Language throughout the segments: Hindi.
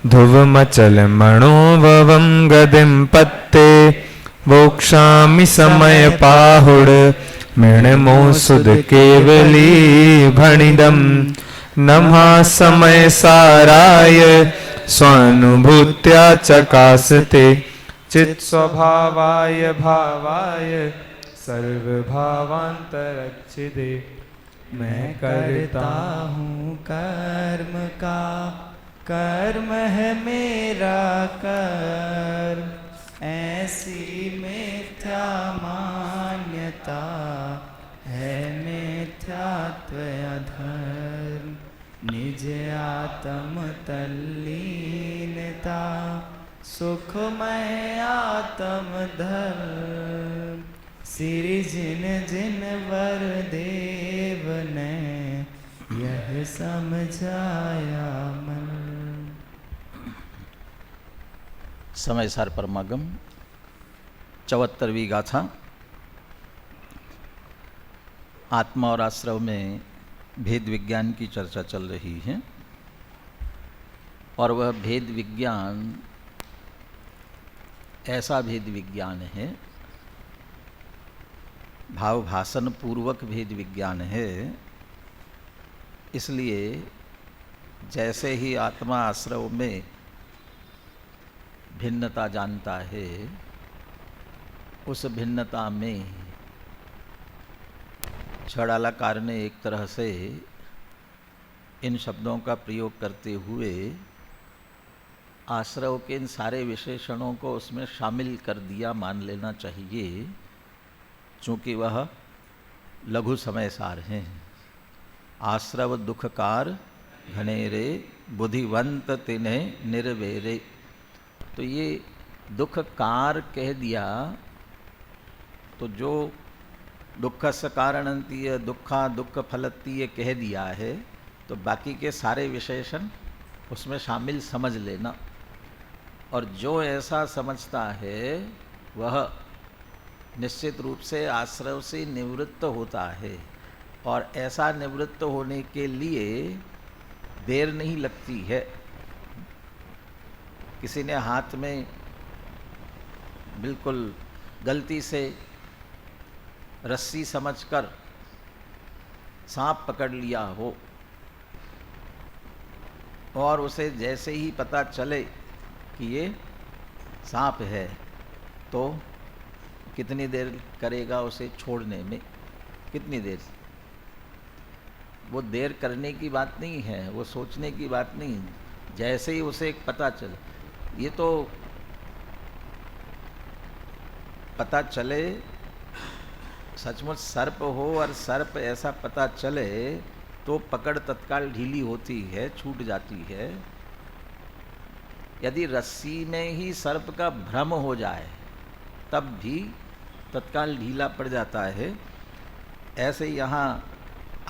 ध्रुवमचल मनोभवं गतिं पत्ते वोक्षामि समय पाहुड मृणमोसुद केवली भणिदम् नमः समय साराय स्वानुभूत्या चकासते चित् स्वभावाय भावाय सर्वभावांतरच्छिदे। मैं करता हूँ कर्म का, कर्म है मेरा कर्म, ऐसी मिथ्या मान्यता है मिथ्यात्व अधर्म। निज आत्म तल्लीनता सुखमय आत्म धर्म। श्री जिन जिन वर देव ने यह समझाया मन। समय सार परमागम 74वीं गाथा। आत्मा और आश्रव में भेद विज्ञान की चर्चा चल रही है और वह भेद विज्ञान ऐसा भेद विज्ञान है, भावभाषण पूर्वक भेद विज्ञान है। इसलिए जैसे ही आत्मा आश्रव में भिन्नता जानता है, उस भिन्नता में छड़ालाकार ने एक तरह से इन शब्दों का प्रयोग करते हुए आश्रव के इन सारे विशेषणों को उसमें शामिल कर दिया, मान लेना चाहिए, चूँकि वह लघु समय सार हैं। आश्रव दुखकार घनेरे बुद्धिवंत तिन्हें निर्वेरे। तो ये दुखकार कह दिया, तो जो दुखस्य कारणंतीय दुखा दुख फलतीय कह दिया है, तो बाकी के सारे विशेषण उसमें शामिल समझ लेना। और जो ऐसा समझता है वह निश्चित रूप से आश्रव से निवृत्त होता है, और ऐसा निवृत्त होने के लिए देर नहीं लगती है। किसी ने हाथ में बिल्कुल गलती से रस्सी समझकर सांप पकड़ लिया हो, और उसे जैसे ही पता चले कि ये सांप है, तो कितनी देर करेगा उसे छोड़ने में? कितनी देर? वो देर करने की बात नहीं है, वो सोचने की बात नहीं। जैसे ही उसे पता चले, ये तो पता चले सचमुच सर्प हो और सर्प ऐसा पता चले तो पकड़ तत्काल ढीली होती है, छूट जाती है। यदि रस्सी में ही सर्प का भ्रम हो जाए तब भी तत्काल ढीला पड़ जाता है। ऐसे यहाँ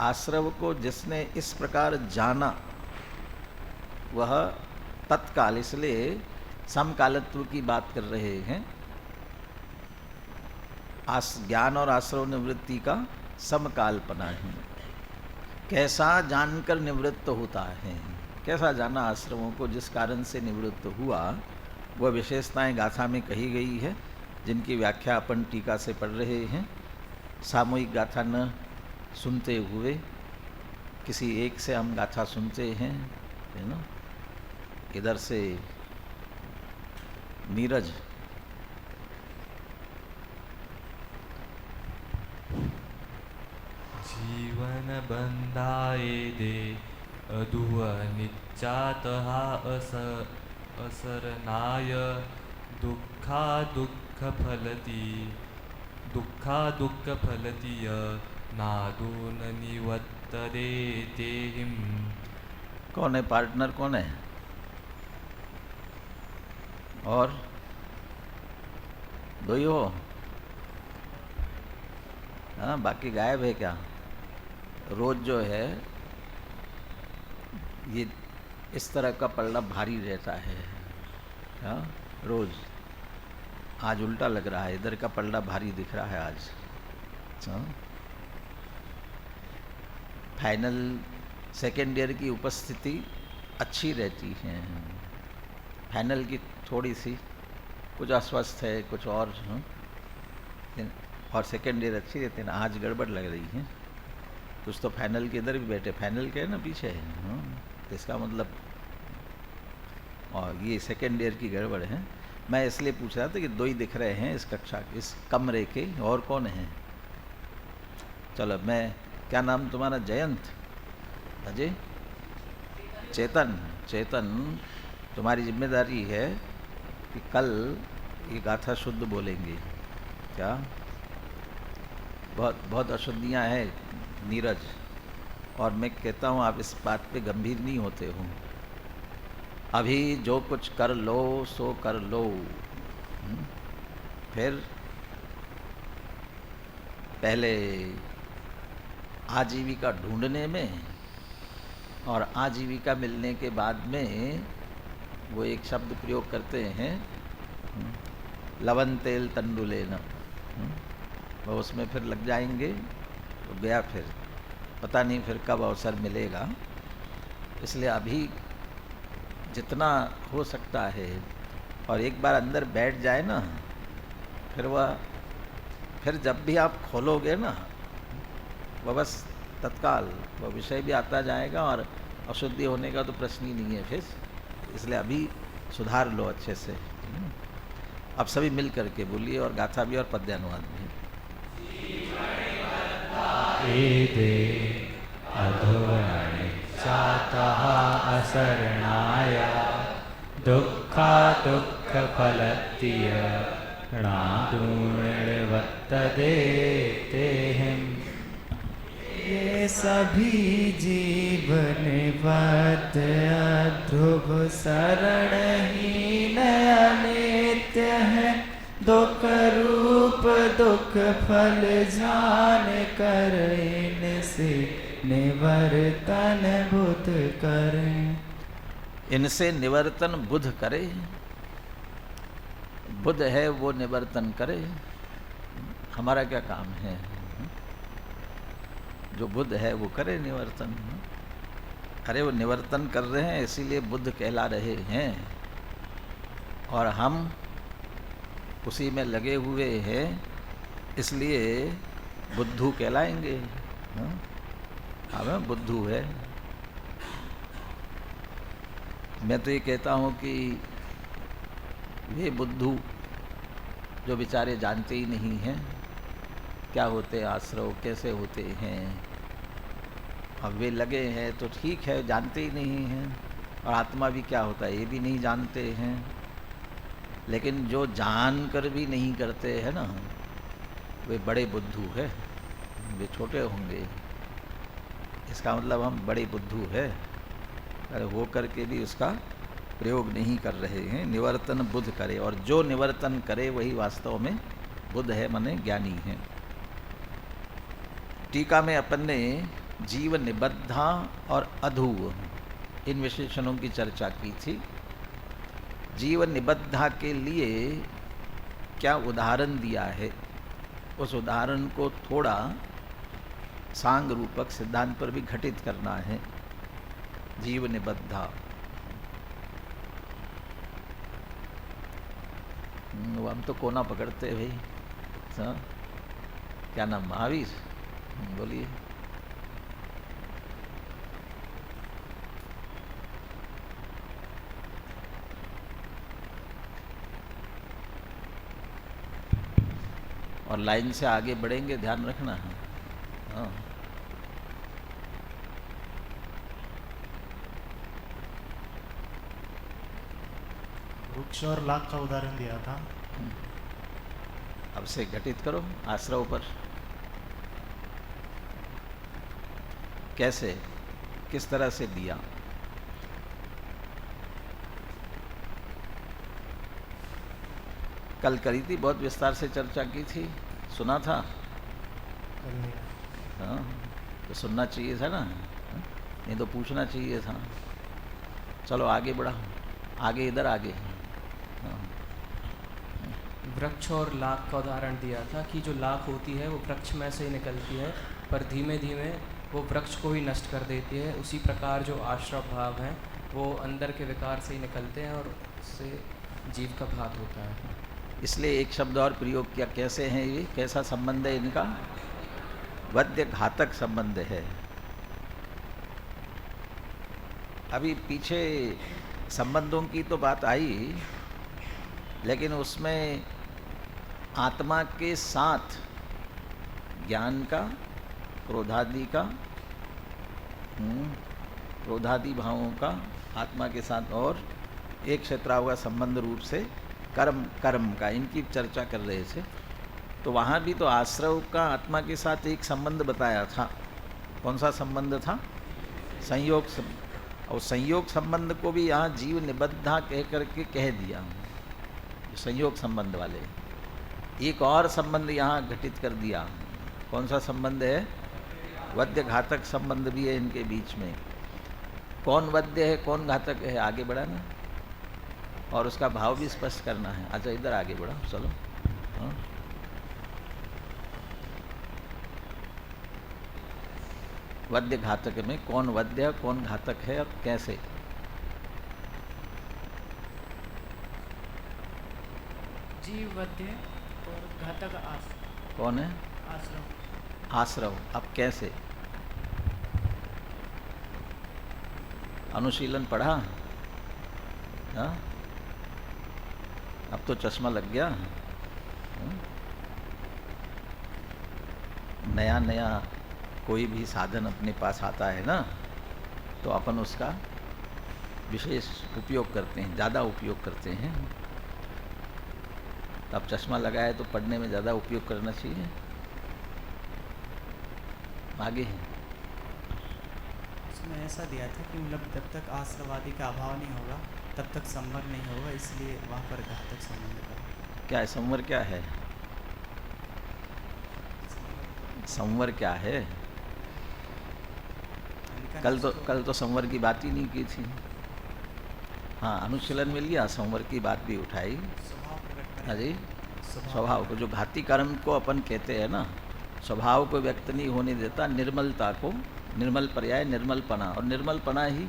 आश्रव को जिसने इस प्रकार जाना वह तत्काल, इसलिए समकालत्व की बात कर रहे हैं। ज्ञान और आश्रव निवृत्ति का समकालपना है। कैसा जानकर निवृत्त होता है, कैसा जाना आश्रमों को, जिस कारण से निवृत्त हुआ, वह विशेषताएं गाथा में कही गई है, जिनकी व्याख्या अपन टीका से पढ़ रहे हैं। सामूहिक गाथा न सुनते हुए किसी एक से हम गाथा सुनते हैं, है ना। इधर से नीरज। जीवन बंधाए दे अदुह निच्चातः असरनाय दुःखा दुःख फलतीय नादून निवत्तरे तेहिम। कौन है पार्टनर, कौन है? और दो ही हो? हाँ, बाकी गायब है क्या? रोज जो है ये इस तरह का पलड़ा भारी रहता है। हाँ, रोज। आज उल्टा लग रहा है, इधर का पलड़ा भारी दिख रहा है आज। हाँ? फाइनल सेकेंड ईयर की उपस्थिति अच्छी रहती है। फाइनल की थोड़ी सी कुछ अस्वस्थ है, कुछ और और सेकेंड ईयर अच्छी रहती है ना, आज गड़बड़ लग रही है। कुछ तो फाइनल के इधर भी बैठे, फाइनल के है ना पीछे है, तो इसका मतलब और ये सेकेंड ईयर की गड़बड़ है। मैं इसलिए पूछ रहा था कि 2 ही दिख रहे हैं इस कक्षा इस कमरे के, और कौन है? चलो मैं, क्या नाम तुम्हारा? जयंत, अजय, चेतन। चेतन, तुम्हारी जिम्मेदारी है कि कल ये गाथा शुद्ध बोलेंगे। क्या? बहुत बहुत अशुद्धियाँ हैं नीरज, और मैं कहता हूँ आप इस बात पे गंभीर नहीं होते हो। अभी जो कुछ कर लो सो कर लो, फिर पहले आजीविका ढूंढने में और आजीविका मिलने के बाद में वो एक शब्द प्रयोग करते हैं, लवन तेल तंडुलेन, वो उसमें फिर लग जाएंगे तो गया, फिर पता नहीं फिर कब अवसर मिलेगा। इसलिए अभी जितना हो सकता है, और एक बार अंदर बैठ जाए ना, फिर जब भी आप खोलोगे ना, वह बस तत्काल वह विषय भी आता जाएगा और अशुद्धि होने का तो प्रश्न ही नहीं है फिर। इसलिए अभी सुधार लो अच्छे से। अब सभी मिल करके बोलिए, और गाथा भी और पद्यानुवाद भी। एदे अधोरणे चातः असरणाया दुःखा दुःखफलत्य णादूर्णवत्तदेतेहिं। ये सभी जीव निबद्ध ध्रुव शरणहीन अनित्य है, दुख रूप दुख फल जान कर इनसे निवर्तन बुध करें। इनसे निवर्तन बुध करे, बुध है वो निवर्तन करे, हमारा क्या काम है? जो बुध है वो करे निवर्तन। अरे वो निवर्तन कर रहे हैं इसीलिए बुद्ध कहला रहे हैं, और हम उसी में लगे हुए हैं इसलिए बुद्धू कहलाएंगे। हमें बुद्धू है। मैं तो ये कहता हूँ कि वे बुद्धू जो बेचारे जानते ही नहीं हैं क्या होते आश्रव, कैसे होते हैं, अब वे लगे हैं तो ठीक है, जानते ही नहीं हैं। और आत्मा भी क्या होता है ये भी नहीं जानते हैं। लेकिन जो जान कर भी नहीं करते हैं ना, वे बड़े बुद्धू है। वे छोटे होंगे, इसका मतलब हम बड़े बुद्धू है, अरे हो करके भी उसका प्रयोग नहीं कर रहे हैं। निवर्तन बुद्ध करे, और जो निवर्तन करे वही वास्तव में बुद्ध है, माने ज्ञानी है। टीका में अपन ने जीव निबद्धा और अधू इन विशेषणों की चर्चा की थी। जीव निबद्धा के लिए क्या उदाहरण दिया है, उस उदाहरण को थोड़ा सांग रूपक सिद्धांत पर भी घटित करना है। जीव निबद्धा, वो हम तो कोना पकड़ते भाई। क्या नाम? महावीर, बोलिए। और लाइन से आगे बढ़ेंगे, ध्यान रखना है। हाँ, वृक्ष और लाख का उदाहरण दिया था। अब से घटित करो आश्रव पर। कैसे, किस तरह से दिया? कल करी थी, बहुत विस्तार से चर्चा की थी, सुना था? हाँ, तो सुनना चाहिए था ना, नहीं तो पूछना चाहिए था। चलो आगे बढ़ा, आगे इधर आगे। हाँ। वृक्ष और लाख का उदाहरण दिया था कि जो लाख होती है वो वृक्ष में से ही निकलती है, पर धीमे धीमे वो वृक्ष को ही नष्ट कर देती है। उसी प्रकार जो आश्रव भाव है वो अंदर के विकार से ही निकलते हैं और उससे जीव का घात होता है। इसलिए एक शब्द और प्रयोग किया। कैसे हैं ये, कैसा संबंध है इनका? वध्य घातक संबंध है। अभी पीछे संबंधों की तो बात आई, लेकिन उसमें आत्मा के साथ ज्ञान का, क्रोधादि का, क्रोधादि भावों का आत्मा के साथ, और एक क्षेत्रावगा संबंध रूप से कर्म का, इनकी चर्चा कर रहे थे। तो वहाँ भी तो आश्रव का आत्मा के साथ एक संबंध बताया था। कौन सा संबंध था? संयोग। और संयोग संबंध को भी यहाँ जीव निबद्धा कह करके कह दिया, संयोग संबंध वाले। एक और संबंध यहाँ घटित कर दिया। कौन सा संबंध है? वध्य घातक संबंध भी है इनके बीच में। कौन वध्य है, कौन घातक है, आगे बढ़ाना और उसका भाव भी स्पष्ट करना है। अच्छा इधर आगे बढ़ा, चलो। हाँ। वध्य घातक में कौन वध्य, कौन घातक है और कैसे? जीव वध्य और घातक कौन है? आश्रव। आश्रव। अब कैसे? अनुशीलन पढ़ा? हाँ? अब तो चश्मा लग गया। नया नया कोई भी साधन अपने पास आता है ना, तो अपन उसका विशेष उपयोग करते हैं, ज़्यादा उपयोग करते हैं। अब चश्मा लगाए तो पढ़ने में ज़्यादा उपयोग करना चाहिए। आगे है। उसमें ऐसा दिया था कि मतलब जब तक आश्रवादी का अभाव नहीं होगा तब तक संवर नहीं होगा, इसलिए वहाँ पर घातक संबंध का। क्या है संवर? क्या है संवर? क्या है? कल तो संवर की बात ही नहीं की थी। हाँ, अनुशीलन मिल गया, संवर की बात भी उठाई। हाँ जी, स्वभाव को, जो घाती कर्म को अपन कहते हैं ना, स्वभाव को व्यक्त नहीं होने देता, निर्मलता को, निर्मल पर्याय निर्मलपना, और निर्मलपना ही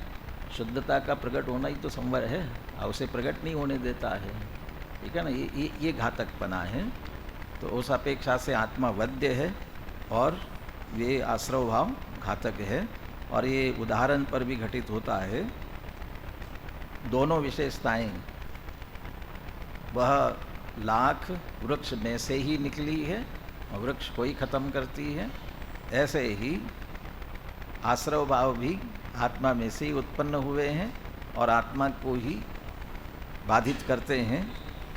शुद्धता का प्रकट होना ही तो संवर है, और उसे प्रकट नहीं होने देता है। ठीक है ना, ये घातकपना है। तो उस अपेक्षा से आत्मा वध्य है और ये आश्रव भाव घातक है। और ये उदाहरण पर भी घटित होता है। दोनों विशेषताएं, वह लाख वृक्ष में से ही निकली है और वृक्ष को ही खत्म करती है, ऐसे ही आश्रव भाव भी आत्मा में से ही उत्पन्न हुए हैं और आत्मा को ही बाधित करते हैं,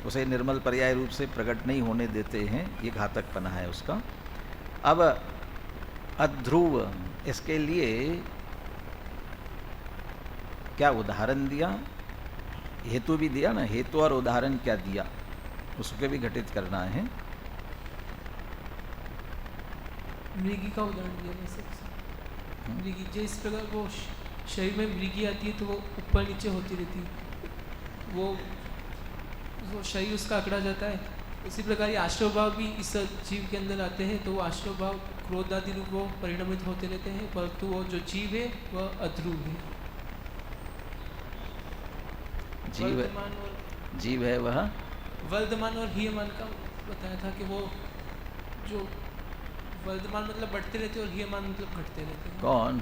उसे निर्मल पर्याय रूप से प्रकट नहीं होने देते हैं। ये घातकपना है उसका। अब अध्रुव, इसके लिए क्या उदाहरण दिया? हेतु भी दिया ना, हेतु और उदाहरण क्या दिया, उसको भी घटित करना है। मृगी का उदाहरण दिया जैसे मृगी, जिस प्रकार वो शरीर में मृगी आती है तो वो ऊपर नीचे होती रहती है, वो शरीर उसका अकड़ा जाता है। उसी प्रकार ये आश्रव भाव भी इस जीव के अंदर आते हैं, तो वो आश्रव भाव क्रोध आदि रूप वो परिणमित होते रहते हैं, परंतु वो जो जीव है वह अध्रुव है। जीव है वह वर्धमान और हीयमान का बताया था कि वो जो वर्धमान मतलब बढ़ते रहते हैं और हीयमान मतलब घटते रहते हैं। कौन?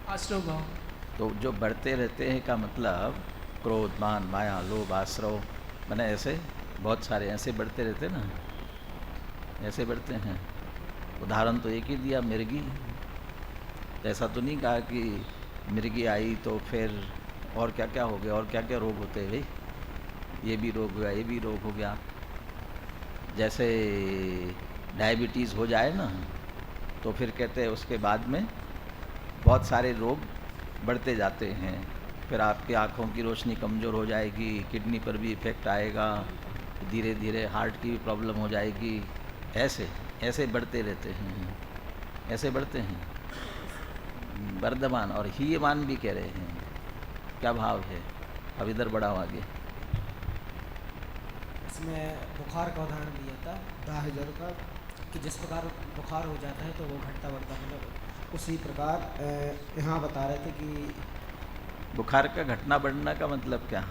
आश्रव भाव। तो जो बढ़ते रहते हैं का मतलब क्रोध, मान, माया, लोभ, आश्रव, मैंने ऐसे बहुत सारे ऐसे बढ़ते रहते ना, ऐसे बढ़ते हैं। उदाहरण तो एक ही दिया, मिर्गी। ऐसा तो नहीं कहा कि मिर्गी आई तो फिर और क्या क्या हो गया, और क्या क्या रोग होते हैं भाई, ये भी रोग हो गया, ये भी रोग हो गया। जैसे डायबिटीज़ हो जाए ना, तो फिर कहते हैं उसके बाद में बहुत सारे रोग बढ़ते जाते हैं। फिर आपकी आँखों की रोशनी कमज़ोर हो जाएगी, किडनी पर भी इफ़ेक्ट आएगा, धीरे धीरे हार्ट की भी प्रॉब्लम हो जाएगी। ऐसे ऐसे बढ़ते रहते हैं, ऐसे बढ़ते हैं। वर्धमान और हीयमान भी कह रहे हैं। क्या भाव है? अब इधर बढ़ाओ आगे। इसमें बुखार का उदाहरण दिया था, दाहजर का, कि जिस प्रकार बुखार हो जाता है तो वो घटता बढ़ता, मतलब उसी प्रकार यहाँ बता रहे थे कि बुखार का घटना बढ़ना का मतलब क्या?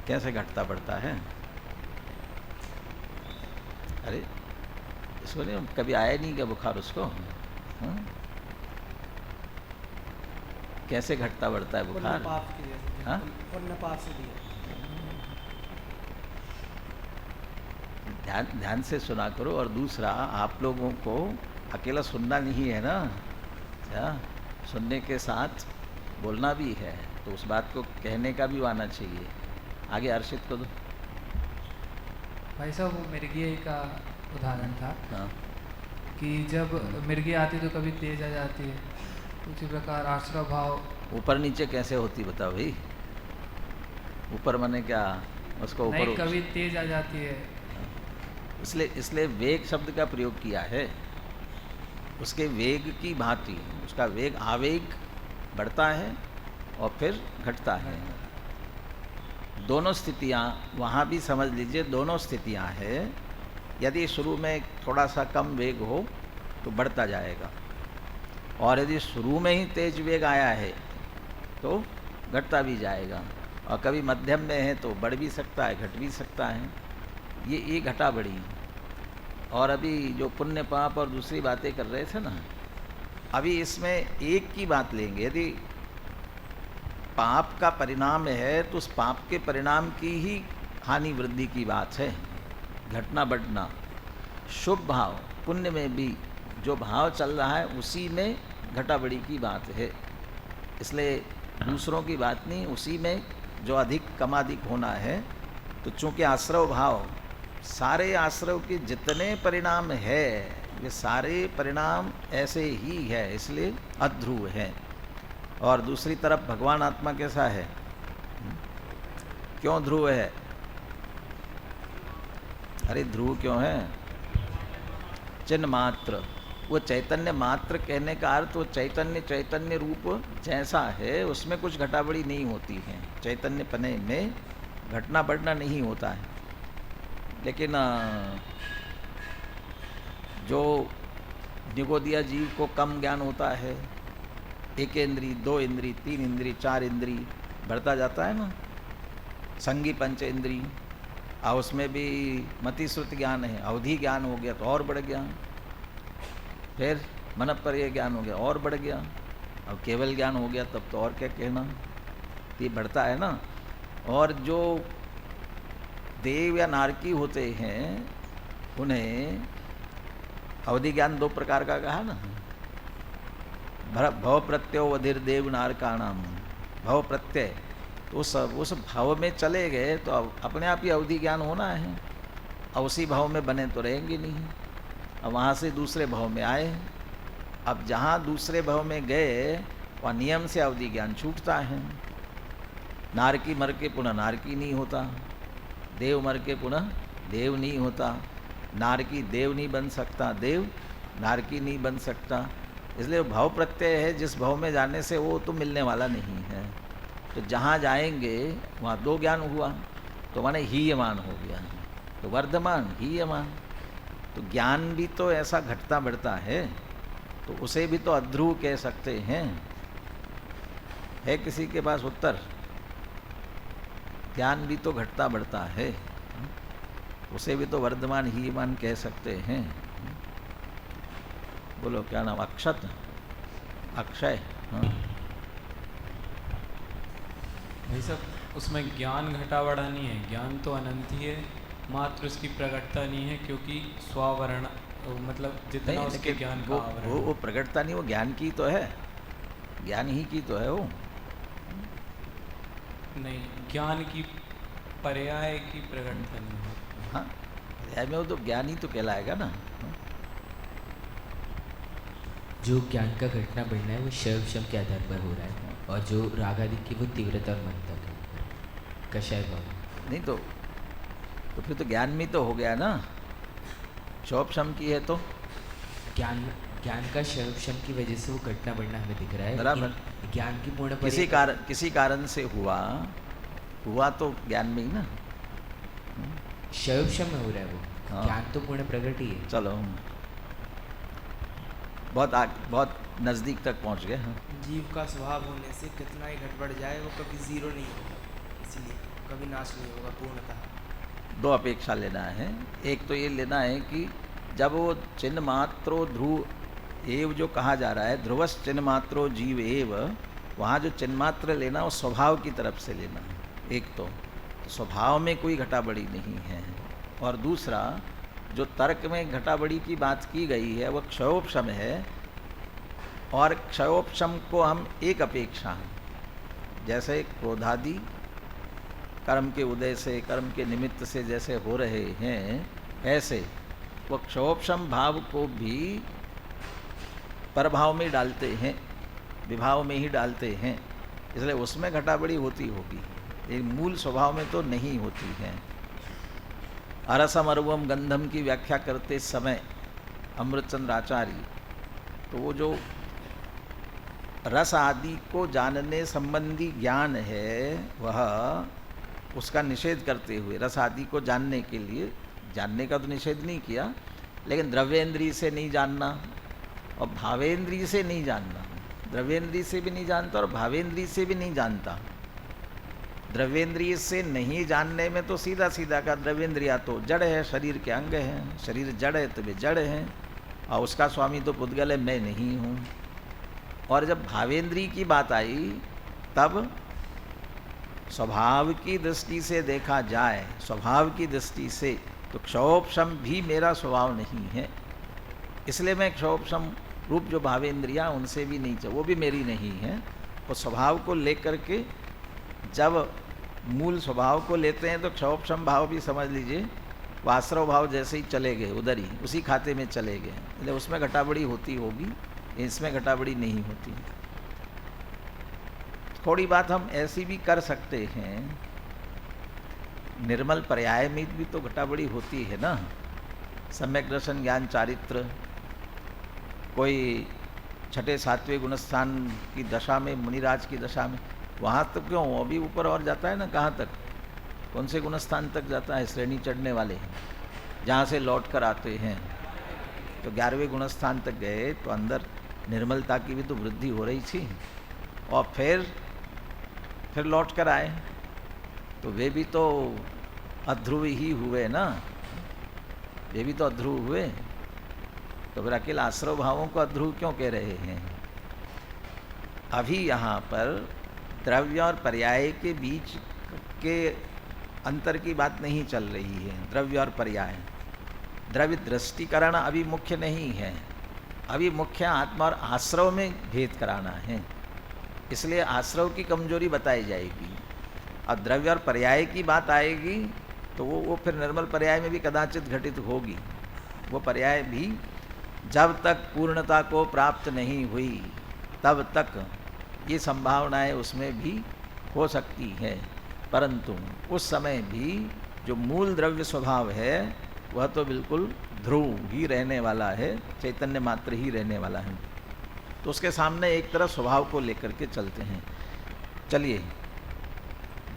कैसे घटता बढ़ता है? अरे इसको नहीं, कभी आया नहीं क्या बुखार उसको? हाँ? कैसे घटता बढ़ता है पुण्य बुखार? पाप की वजह से, हाँ? पुण्य पाप से दिया। ध्यान से सुना करो। और दूसरा, आप लोगों को अकेला सुनना नहीं है ना, क्या सुनने के साथ बोलना भी है, तो उस बात को कहने का भी आना चाहिए। आगे अर्षित को दो। भाई साहब, वो मिर्गी का उदाहरण था हाँ। कि जब मिर्गी आती तो कभी तेज आ जाती है, उसी प्रकार आश्रय भाव ऊपर नीचे कैसे होती बताओ भाई? ऊपर माने क्या? उसको ऊपर नहीं, कभी तेज आ जाती है। इसलिए वेग शब्द का प्रयोग किया है। उसके वेग की भांति, उसका वेग, आवेग बढ़ता है और फिर घटता है। दोनों स्थितियाँ वहाँ भी समझ लीजिए, दोनों स्थितियाँ हैं। यदि शुरू में थोड़ा सा कम वेग हो तो बढ़ता जाएगा, और यदि शुरू में ही तेज वेग आया है तो घटता भी जाएगा, और कभी मध्यम में है तो बढ़ भी सकता है, घट भी सकता है। ये घटा बढ़ी। और अभी जो पुण्य पाप और दूसरी बातें कर रहे थे ना, अभी इसमें एक की बात लेंगे। यदि पाप का परिणाम है तो उस पाप के परिणाम की ही हानि वृद्धि की बात है, घटना बढ़ना। शुभ भाव पुण्य में भी जो भाव चल रहा है उसी में घटा बढ़ी की बात है। इसलिए दूसरों की बात नहीं, उसी में जो अधिक कमाधिक होना है। तो चूँकि आश्रव भाव, सारे आश्रव के जितने परिणाम है ये सारे परिणाम ऐसे ही है, इसलिए अध्रुव है। और दूसरी तरफ भगवान आत्मा कैसा है? क्यों ध्रुव है? अरे ध्रुव क्यों है? चिन्ह मात्र। वो चैतन्य मात्र कहने का अर्थ, वो चैतन्य रूप जैसा है उसमें कुछ घटा बढ़ी नहीं होती है। चैतन्य पने में घटना बढ़ना नहीं होता है। लेकिन जो निगोदिया जीव को कम ज्ञान होता है, एक इंद्री, दो इंद्री, तीन इंद्री, चार इंद्री बढ़ता जाता है ना, संगी पंच इंद्री, और उसमें भी मति श्रुति ज्ञान है, अवधि ज्ञान हो गया तो और बढ़ गया, फिर मनःपर्य ज्ञान हो गया और बढ़ गया, अब केवल ज्ञान हो गया तब तो और क्या कहना। ये बढ़ता है ना। और जो देव या नारकी होते हैं उन्हें अवधि ज्ञान दो प्रकार का कहा ना, भव प्रत्यय अधीर देव नारकाणाम। भव प्रत्यय तो उस भाव में चले गए तो अपने आप ही अवधि ज्ञान होना है, और उसी भाव में बने तो रहेंगे नहीं। अब वहाँ से दूसरे भाव में आए, अब जहाँ दूसरे भाव में गए वहाँ नियम से अवधि ज्ञान छूटता है। नारकी मर के पुनः नारकी नहीं होता, देव मर के पुनः देव नहीं होता, नारकी देव नहीं बन सकता, देव नारकी नहीं बन सकता। इसलिए भाव प्रत्यय है, जिस भाव में जाने से वो तो मिलने वाला नहीं है। तो जहाँ जाएंगे वहाँ दो ज्ञान हुआ, तो माने हीयमान हो गया, तो वर्धमान हीयमान। तो ज्ञान भी तो ऐसा घटता बढ़ता है, तो उसे भी तो अध्रुव कह सकते हैं। है किसी के पास उत्तर? ज्ञान भी तो घटता बढ़ता है, उसे भी तो वर्धमान हीयमान कह सकते हैं। बोलो क्या नाम? अक्षत, अक्षय। हाँ भाई साहब, उसमें ज्ञान घटा बढ़ा नहीं है, ज्ञान तो अनंत ही है, मात्र उसकी प्रकटता नहीं है, क्योंकि स्वावरण मतलब जितना उसके ज्ञान का आवरण वो प्रकटता नहीं, वो ज्ञान की तो है, ज्ञान ही की तो है वो। नहीं, ज्ञान की पर्याय की प्रकटता नहीं है। हाँ, पर्याय में वो तो ज्ञान ही तो कहलाएगा ना। जो ज्ञान का घटना बढ़ना है वो शैव शम के आधार पर हो रहा है, और जो राग आदि की वो तीव्रता और महत्ता के कषाय भाव। नहीं तो फिर तो ज्ञान में तो हो गया ना। शौप शम की है तो ज्ञान का शैव शम की वजह से वो घटना बढ़ना हमें दिख रहा है। बराबर। ज्ञान की पूर्ण किसी कारण से हुआ तो ज्ञान में ही ना, शैव शम में हो रहा है वो। हाँ। ज्ञान तो पूर्ण प्रगति है। चलो, बहुत नज़दीक तक पहुंच गए। हाँ, जीव का स्वभाव होने से कितना ही घट बढ़ जाए वो कभी जीरो नहीं होगा, इसलिए कभी नाश नहीं होगा पूर्णतः। दो अपेक्षा लेना है। एक तो ये लेना है कि जब वो चिन्ह मात्रो ध्रुव एव जो कहा जा रहा है, ध्रुवस चिन्ह मात्रो जीव एव, वहाँ जो चिन्ह मात्र लेना वो स्वभाव की तरफ से लेना है। एक तो स्वभाव में कोई घटाबड़ी नहीं है, और दूसरा जो तर्क में घटाबड़ी की बात की गई है वह क्षयोपशम है, और क्षयोपशम को हम एक अपेक्षा है, जैसे क्रोधादि कर्म के उदय से, कर्म के निमित्त से जैसे हो रहे हैं, ऐसे वो क्षयोपशम भाव को भी परभाव में डालते हैं, विभाव में ही डालते हैं, इसलिए उसमें घटाबड़ी होती होगी, एक मूल स्वभाव में तो नहीं होती है। अरसम अरुवम गंधम की व्याख्या करते समय अमृतचंद्र आचार्य तो वो जो रस आदि को जानने संबंधी ज्ञान है वह उसका निषेध करते हुए, रस आदि को जानने के लिए, जानने का तो निषेध नहीं किया, लेकिन द्रव्येंद्रिय से नहीं जानना और भावेंद्रिय से नहीं जानना, द्रव्येंद्रिय से भी नहीं जानता और भावेंद्रिय से भी नहीं जानता। द्रव्येंद्रिय से नहीं जानने में तो सीधा सीधा का द्रव्येंद्रिया तो जड़ है, शरीर के अंग हैं, शरीर जड़ है तो वे जड़ हैं, और उसका स्वामी तो पुद्गल है, मैं नहीं हूँ। और जब भावेंद्रिय की बात आई तब स्वभाव की दृष्टि से देखा जाए, स्वभाव की दृष्टि से तो क्षयोपशम भी मेरा स्वभाव नहीं है, इसलिए मैं क्षयोपशम रूप जो भावेंद्रिया उनसे भी नहीं, वो भी मेरी नहीं है। और स्वभाव को लेकर के जब मूल स्वभाव को लेते हैं तो क्षयोपशम भाव भी समझ लीजिए वास्रव भाव जैसे ही चले गए, उधर ही उसी खाते में चले गए, इसलिए उसमें घटाबड़ी होती होगी, इसमें घटाबड़ी नहीं होती। थोड़ी बात हम ऐसी भी कर सकते हैं, निर्मल पर्याय में भी तो घटाबड़ी होती है ना, सम्यक दर्शन ज्ञान चारित्र, कोई छठे सातवें गुणस्थान की दशा में, मुनिराज की दशा में, वहाँ तक क्यों, अभी ऊपर और जाता है ना, कहाँ तक, कौन से गुणस्थान तक जाता है, श्रेणी चढ़ने वाले हैं, जहाँ से लौट कर आते हैं, तो 11वें गुणस्थान तक गए तो अंदर निर्मलता की भी तो वृद्धि हो रही थी, और फिर लौट कर आए तो वे भी तो अध्रुव ही हुए ना, वे भी तो अध्रुव हुए, तो फिर अकेला आश्रव भावों को अध्रुव क्यों कह रहे हैं। अभी यहाँ पर द्रव्य और पर्याय के बीच के अंतर की बात नहीं चल रही है। द्रव्य और पर्याय, द्रव्य दृष्टिकरण अभी मुख्य नहीं है, अभी मुख्य आत्मा और आश्रव में भेद कराना है, इसलिए आश्रव की कमजोरी बताई जाएगी। अब द्रव्य और पर्याय की बात आएगी तो वो फिर निर्मल पर्याय में भी कदाचित घटित होगी। वो पर्याय भी जब तक पूर्णता को प्राप्त नहीं हुई तब तक ये संभावनाएं उसमें भी हो सकती है, परंतु उस समय भी जो मूल द्रव्य स्वभाव है वह तो बिल्कुल ध्रुव ही रहने वाला है, चैतन्य मात्र ही रहने वाला है। तो उसके सामने एक तरह स्वभाव को लेकर के चलते हैं। चलिए,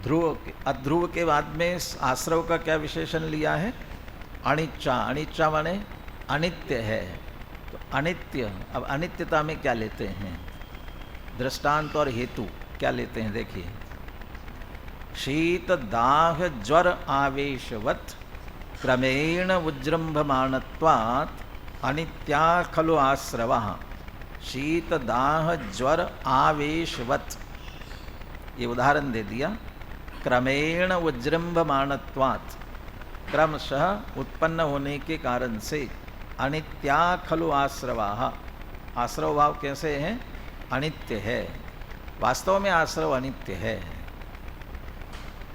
ध्रुव अध्रुव के बाद में आश्रव का क्या विशेषण लिया है, अनिच्छा। अनिच्छा माने अनित्य है, तो अनित्य, अब अनित्यता में क्या लेते हैं, दृष्टांत और हेतु क्या लेते हैं, देखिए। शीत दाह ज्वर आवेशवत क्रमेण उज्जृंभमाणत्वात् अनित्या खलु आश्रवः। शीत दाह ज्वर आवेशवत, ये उदाहरण दे दिया। क्रमेण उज्जृंभमाणत्वात्, क्रमशः उत्पन्न होने के कारण से, अनित्या खलु आश्रवाः, आश्रव भाव कैसे हैं, अनित्य है। वास्तव में आश्रव अनित्य है,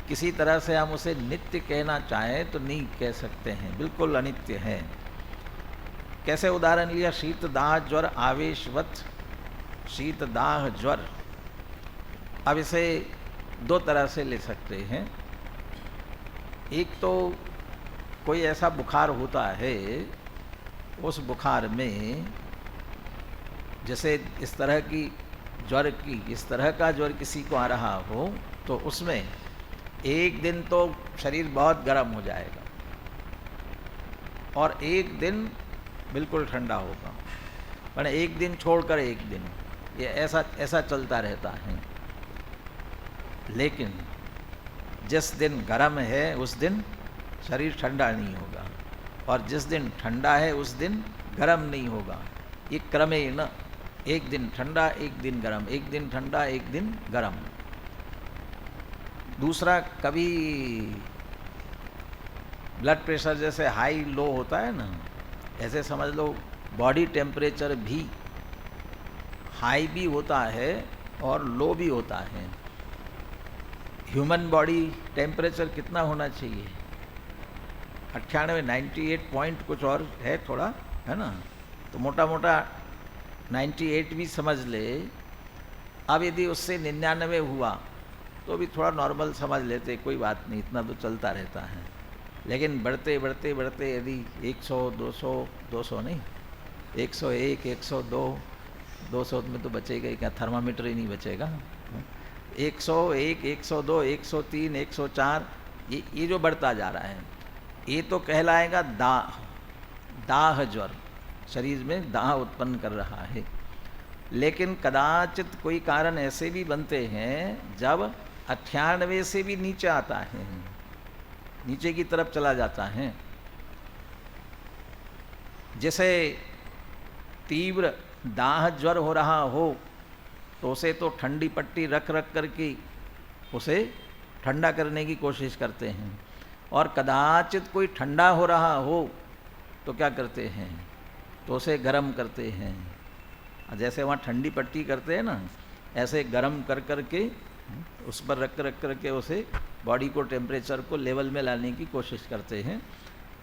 किसी तरह से हम उसे नित्य कहना चाहें तो नहीं कह सकते हैं, बिल्कुल अनित्य है। कैसे उदाहरण लिया, शीत दाह ज्वर आवेशवत, शीत दाह ज्वर। अब इसे दो तरह से ले सकते हैं। एक तो कोई ऐसा बुखार होता है, उस बुखार में जैसे इस तरह की ज्वर की, इस तरह का ज्वर किसी को आ रहा हो तो उसमें एक दिन तो शरीर बहुत गर्म हो जाएगा और एक दिन बिल्कुल ठंडा होगा, पर एक दिन छोड़कर एक दिन, ये ऐसा ऐसा चलता रहता है। लेकिन जिस दिन गर्म है उस दिन शरीर ठंडा नहीं होगा, और जिस दिन ठंडा है उस दिन गर्म नहीं होगा। ये क्रमेण, एक दिन ठंडा एक दिन गर्म, एक दिन ठंडा एक दिन गर्म। दूसरा, कभी ब्लड प्रेशर जैसे हाई लो होता है ना, ऐसे समझ लो बॉडी टेम्परेचर भी हाई भी होता है और लो भी होता है। ह्यूमन बॉडी टेम्परेचर कितना होना चाहिए? 98, 98 पॉइंट कुछ और है थोड़ा, है ना, तो मोटा मोटा 98 भी समझ ले। अब यदि उससे 99 हुआ तो भी थोड़ा नॉर्मल समझ लेते, कोई बात नहीं, इतना तो चलता रहता है। लेकिन बढ़ते बढ़ते बढ़ते यदि 100, 200, 200 नहीं, 101, 102, 200 में तो बचेगा ही क्या, थर्मामीटर ही नहीं बचेगा। 101, 102, 103, 104, ये जो बढ़ता जा रहा है, ये तो कहलाएगा दाह ज्वर, शरीर में दाह उत्पन्न कर रहा है। लेकिन कदाचित कोई कारण ऐसे भी बनते हैं जब 98 से भी नीचे आता है, नीचे की तरफ चला जाता है। जैसे तीव्र दाह ज्वर हो रहा हो तो उसे तो ठंडी पट्टी रख रख करके उसे ठंडा करने की कोशिश करते हैं, और कदाचित कोई ठंडा हो रहा हो तो क्या करते हैं, तो उसे गर्म करते हैं। जैसे वहाँ ठंडी पट्टी करते हैं ना, ऐसे गर्म कर करके उस पर रख रख करके उसे बॉडी को टेम्परेचर को लेवल में लाने की कोशिश करते हैं।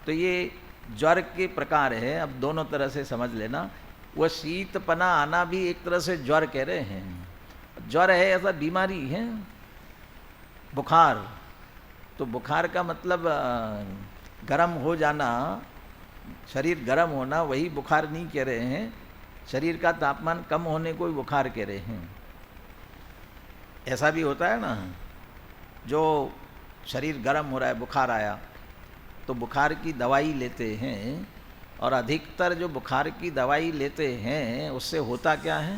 तो ये ज्वर के प्रकार है। अब दोनों तरह से समझ लेना। वह शीतपना आना भी एक तरह से ज्वर कह रहे हैं। ज्वर है ऐसा बीमारी है, बुखार, तो बुखार का मतलब गर्म हो जाना, शरीर गर्म होना, वही बुखार नहीं कह रहे हैं। शरीर का तापमान कम होने को ही बुखार कह रहे हैं। ऐसा भी होता है ना, जो शरीर गर्म हो रहा है, बुखार आया तो बुखार की दवाई लेते हैं, और अधिकतर जो बुखार की दवाई लेते हैं उससे होता क्या है,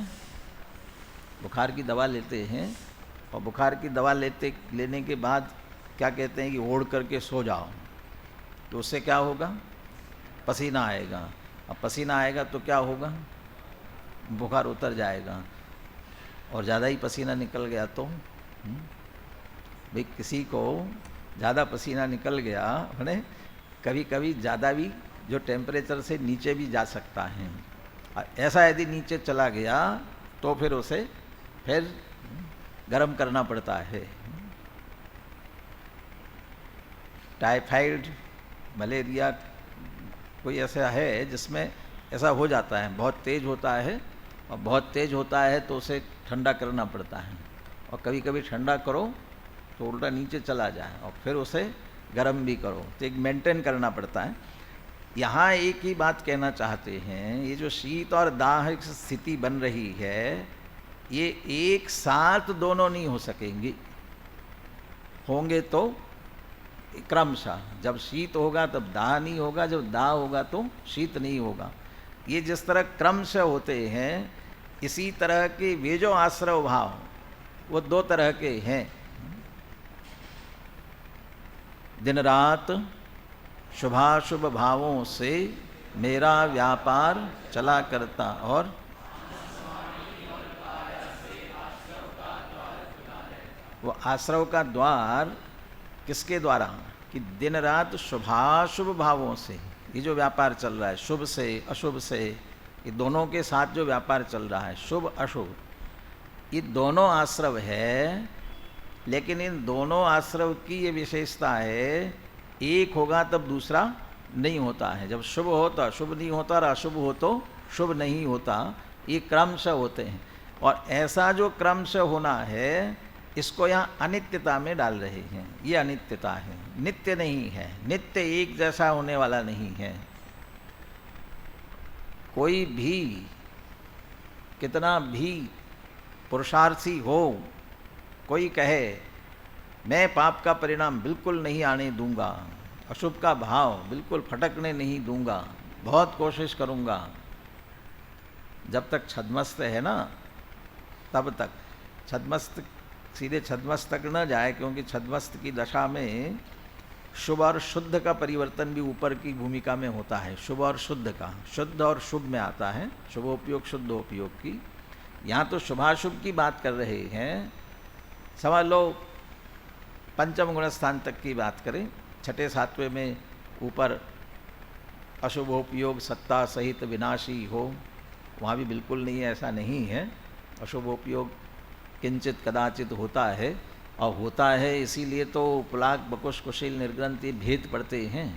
बुखार की दवा लेते हैं और बुखार की दवा लेने के बाद क्या कहते हैं कि ओढ़ करके सो जाओ, तो उससे क्या होगा, पसीना आएगा। अब पसीना आएगा तो क्या होगा, बुखार उतर जाएगा। और ज़्यादा ही पसीना निकल गया तो भाई, किसी को ज़्यादा पसीना निकल गया है, कभी कभी ज़्यादा भी जो टेम्परेचर से नीचे भी जा सकता है। ऐसा यदि नीचे चला गया तो फिर उसे फिर गर्म करना पड़ता है। टाइफाइड, मलेरिया, कोई ऐसा है जिसमें ऐसा हो जाता है, बहुत तेज़ होता है, और बहुत तेज़ होता है तो उसे ठंडा करना पड़ता है। और कभी कभी ठंडा करो तो उल्टा नीचे चला जाए, और फिर उसे गर्म भी करो, तो एक मेंटेन करना पड़ता है। यहाँ एक ही बात कहना चाहते हैं, ये जो शीत और दाह की स्थिति बन रही है, ये एक साथ दोनों नहीं हो सकेंगी। होंगे तो क्रमशः, जब शीत होगा तब दाह नहीं होगा, जब दाह होगा तो शीत नहीं होगा। ये जिस तरह क्रमशः होते हैं, इसी तरह के वे जो आश्रव भाव, वो दो तरह के हैं। दिन रात शुभाशुभ भावों से मेरा व्यापार चला करता, और वो आश्रव का द्वार किसके द्वारा, कि दिन रात शुभाशुभ भावों से ये जो व्यापार चल रहा है, शुभ से अशुभ से, ये दोनों के साथ जो व्यापार चल रहा है, शुभ अशुभ, ये दोनों आश्रव है। लेकिन इन दोनों आश्रव की ये विशेषता है, एक होगा तब दूसरा नहीं होता है। जब शुभ हो तो अशुभ नहीं होता, और अशुभ हो तो शुभ नहीं होता। ये क्रमशः होते हैं, और ऐसा जो क्रमशः होना है, इसको यहाँ अनित्यता में डाल रहे हैं। ये अनित्यता है, नित्य नहीं है। नित्य एक जैसा होने वाला नहीं है। कोई भी कितना भी पुरुषार्थी हो, कोई कहे मैं पाप का परिणाम बिल्कुल नहीं आने दूंगा, अशुभ का भाव बिल्कुल फटकने नहीं दूंगा, बहुत कोशिश करूंगा, जब तक छद्मस्त है ना तब तक छद्मस्त सीधे छद्मस्त तक न जाए, क्योंकि छद्मस्त की दशा में शुभ और शुद्ध का परिवर्तन भी ऊपर की भूमिका में होता है। शुभ और शुद्ध का, शुद्ध और शुभ में आता है, शुभोपयोग शुद्धोपयोग की। यहाँ तो शुभाशुभ की बात कर रहे हैं। समझ लो पंचम गुण स्थान तक की बात करें, छठे सातवें में ऊपर अशुभोपयोग सत्ता सहित विनाशी हो, वहाँ भी बिल्कुल नहीं है, ऐसा नहीं है। अशुभोपयोग किंचित कदाचित होता है, और होता है इसीलिए तो पुलाक बकुश कुशील निर्ग्रंथि भेद पड़ते हैं।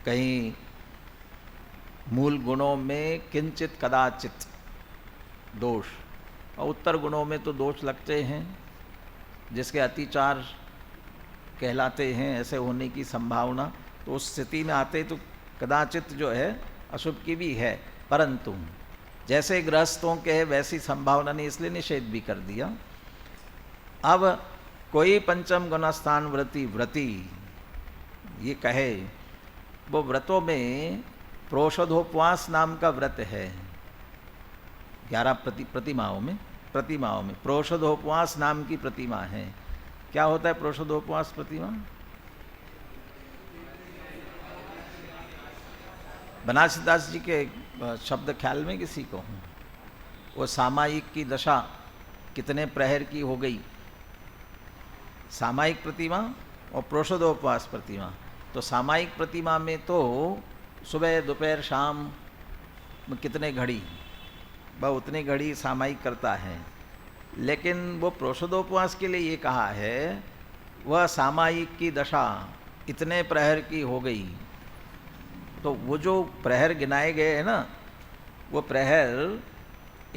कहीं मूल गुणों में किंचित कदाचित दोष, और उत्तर गुणों में तो दोष लगते हैं, जिसके अतिचार कहलाते हैं। ऐसे होने की संभावना तो उस स्थिति में आते तो कदाचित जो है अशुभ की भी है, परंतु जैसे गृहस्थों के है वैसी संभावना नहीं, इसलिए निषेध भी कर दिया। अब कोई पंचम गुणस्थान व्रती ये कहे, वो व्रतों में प्रोषधोपवास नाम का व्रत है। 11 प्रतिमाओं में प्रोषधोपवास नाम की प्रतिमा है। क्या होता है प्रोषधोपवास प्रतिमा? बनारसीदास जी के शब्द ख्याल में किसी को? वो सामायिक की दशा कितने प्रहर की हो गई, सामायिक प्रतिमा और प्रोषधोपवास प्रतिमा। तो सामायिक प्रतिमा में तो सुबह दोपहर शाम में कितने घड़ी, वह उतनी घड़ी सामायिक करता है। लेकिन वो प्रोषधोपवास के लिए ये कहा है, वह सामायिक की दशा इतने प्रहर की हो गई। तो वो जो प्रहर गिनाए गए हैं ना, वो प्रहर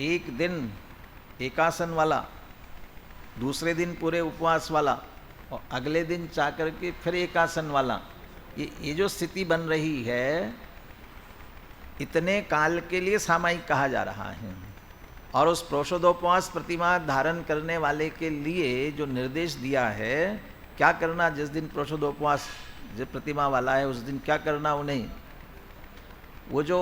एक दिन एकासन वाला, दूसरे दिन पूरे उपवास वाला, और अगले दिन चाह करके फिर एकासन वाला, ये जो स्थिति बन रही है, इतने काल के लिए सामायिक कहा जा रहा है। और उस प्रोषधोपवास प्रतिमा धारण करने वाले के लिए जो निर्देश दिया है, क्या करना जिस दिन प्रोषधोपवास जो प्रतिमा वाला है उस दिन क्या करना उन्हें, वो जो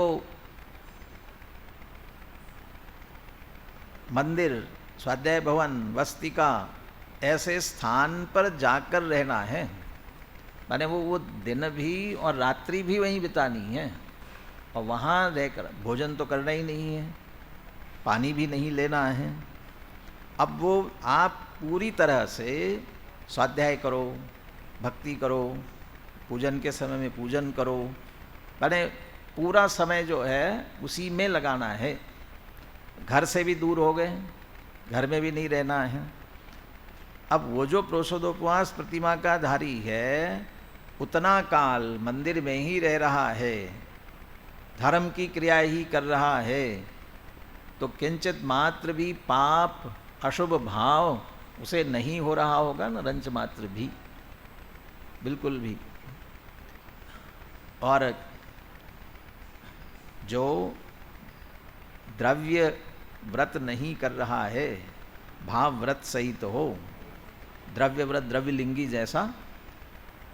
मंदिर, स्वाध्याय भवन, वस्तिका, ऐसे स्थान पर जाकर रहना है। माने वो दिन भी और रात्रि भी वहीं बितानी है, और वहाँ रहकर भोजन तो करना ही नहीं है, पानी भी नहीं लेना है। अब वो आप पूरी तरह से स्वाध्याय करो, भक्ति करो, पूजन के समय में पूजन करो, माने पूरा समय जो है उसी में लगाना है। घर से भी दूर हो गए, घर में भी नहीं रहना है। अब वो जो प्रोषधोपवास प्रतिमा का धारी है, उतना काल मंदिर में ही रह रहा है, धर्म की क्रिया ही कर रहा है, तो किंचित मात्र भी पाप अशुभ भाव उसे नहीं हो रहा होगा ना, रंच मात्र भी, बिल्कुल भी। और जो द्रव्य व्रत नहीं कर रहा है, भाव व्रत सहित हो, द्रव्य व्रत द्रव्यलिंगी जैसा,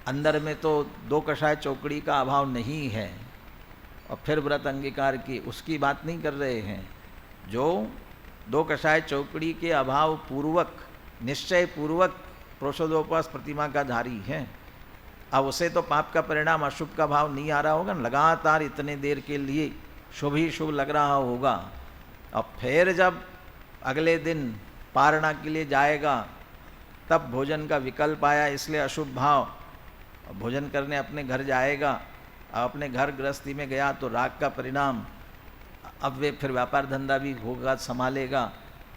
अंदर में तो 2 कषाय चौकड़ी का अभाव नहीं है, और फिर व्रत अंगीकार की उसकी बात नहीं कर रहे हैं। जो 2 कषाय चौकड़ी के अभाव पूर्वक, निश्चय पूर्वक प्रोषधोपवास प्रतिमा का धारी है, अब उसे तो पाप का परिणाम अशुभ का भाव नहीं आ रहा होगा, लगातार इतने देर के लिए शुभ ही शुभ लग रहा होगा। अब फिर जब अगले दिन पारणा के लिए जाएगा, तब भोजन का विकल्प आया, इसलिए अशुभ भाव, भोजन करने अपने घर जाएगा, अपने घर गृहस्थी में गया तो राग का परिणाम, अब वे फिर व्यापार धंधा भी होगा, संभालेगा,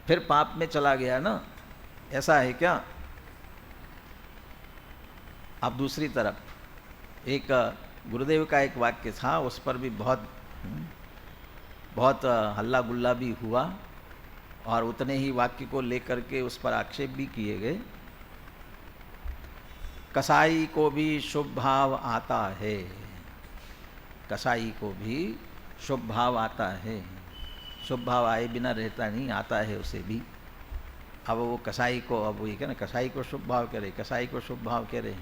फिर पाप में चला गया ना, ऐसा है क्या? अब दूसरी तरफ एक गुरुदेव का एक वाक्य था, उस पर भी बहुत हल्ला गुल्ला भी हुआ, और उतने ही वाक्य को लेकर के उस पर आक्षेप भी किए गए। कसाई को भी शुभ भाव आता है, कसाई को भी शुभ भाव आता है, शुभ भाव आए बिना रहता नहीं, आता है उसे भी। अब वो कसाई को, अब वही ना, कसाई को शुभ भाव कह रहे, कसाई को शुभ भाव कह रहे।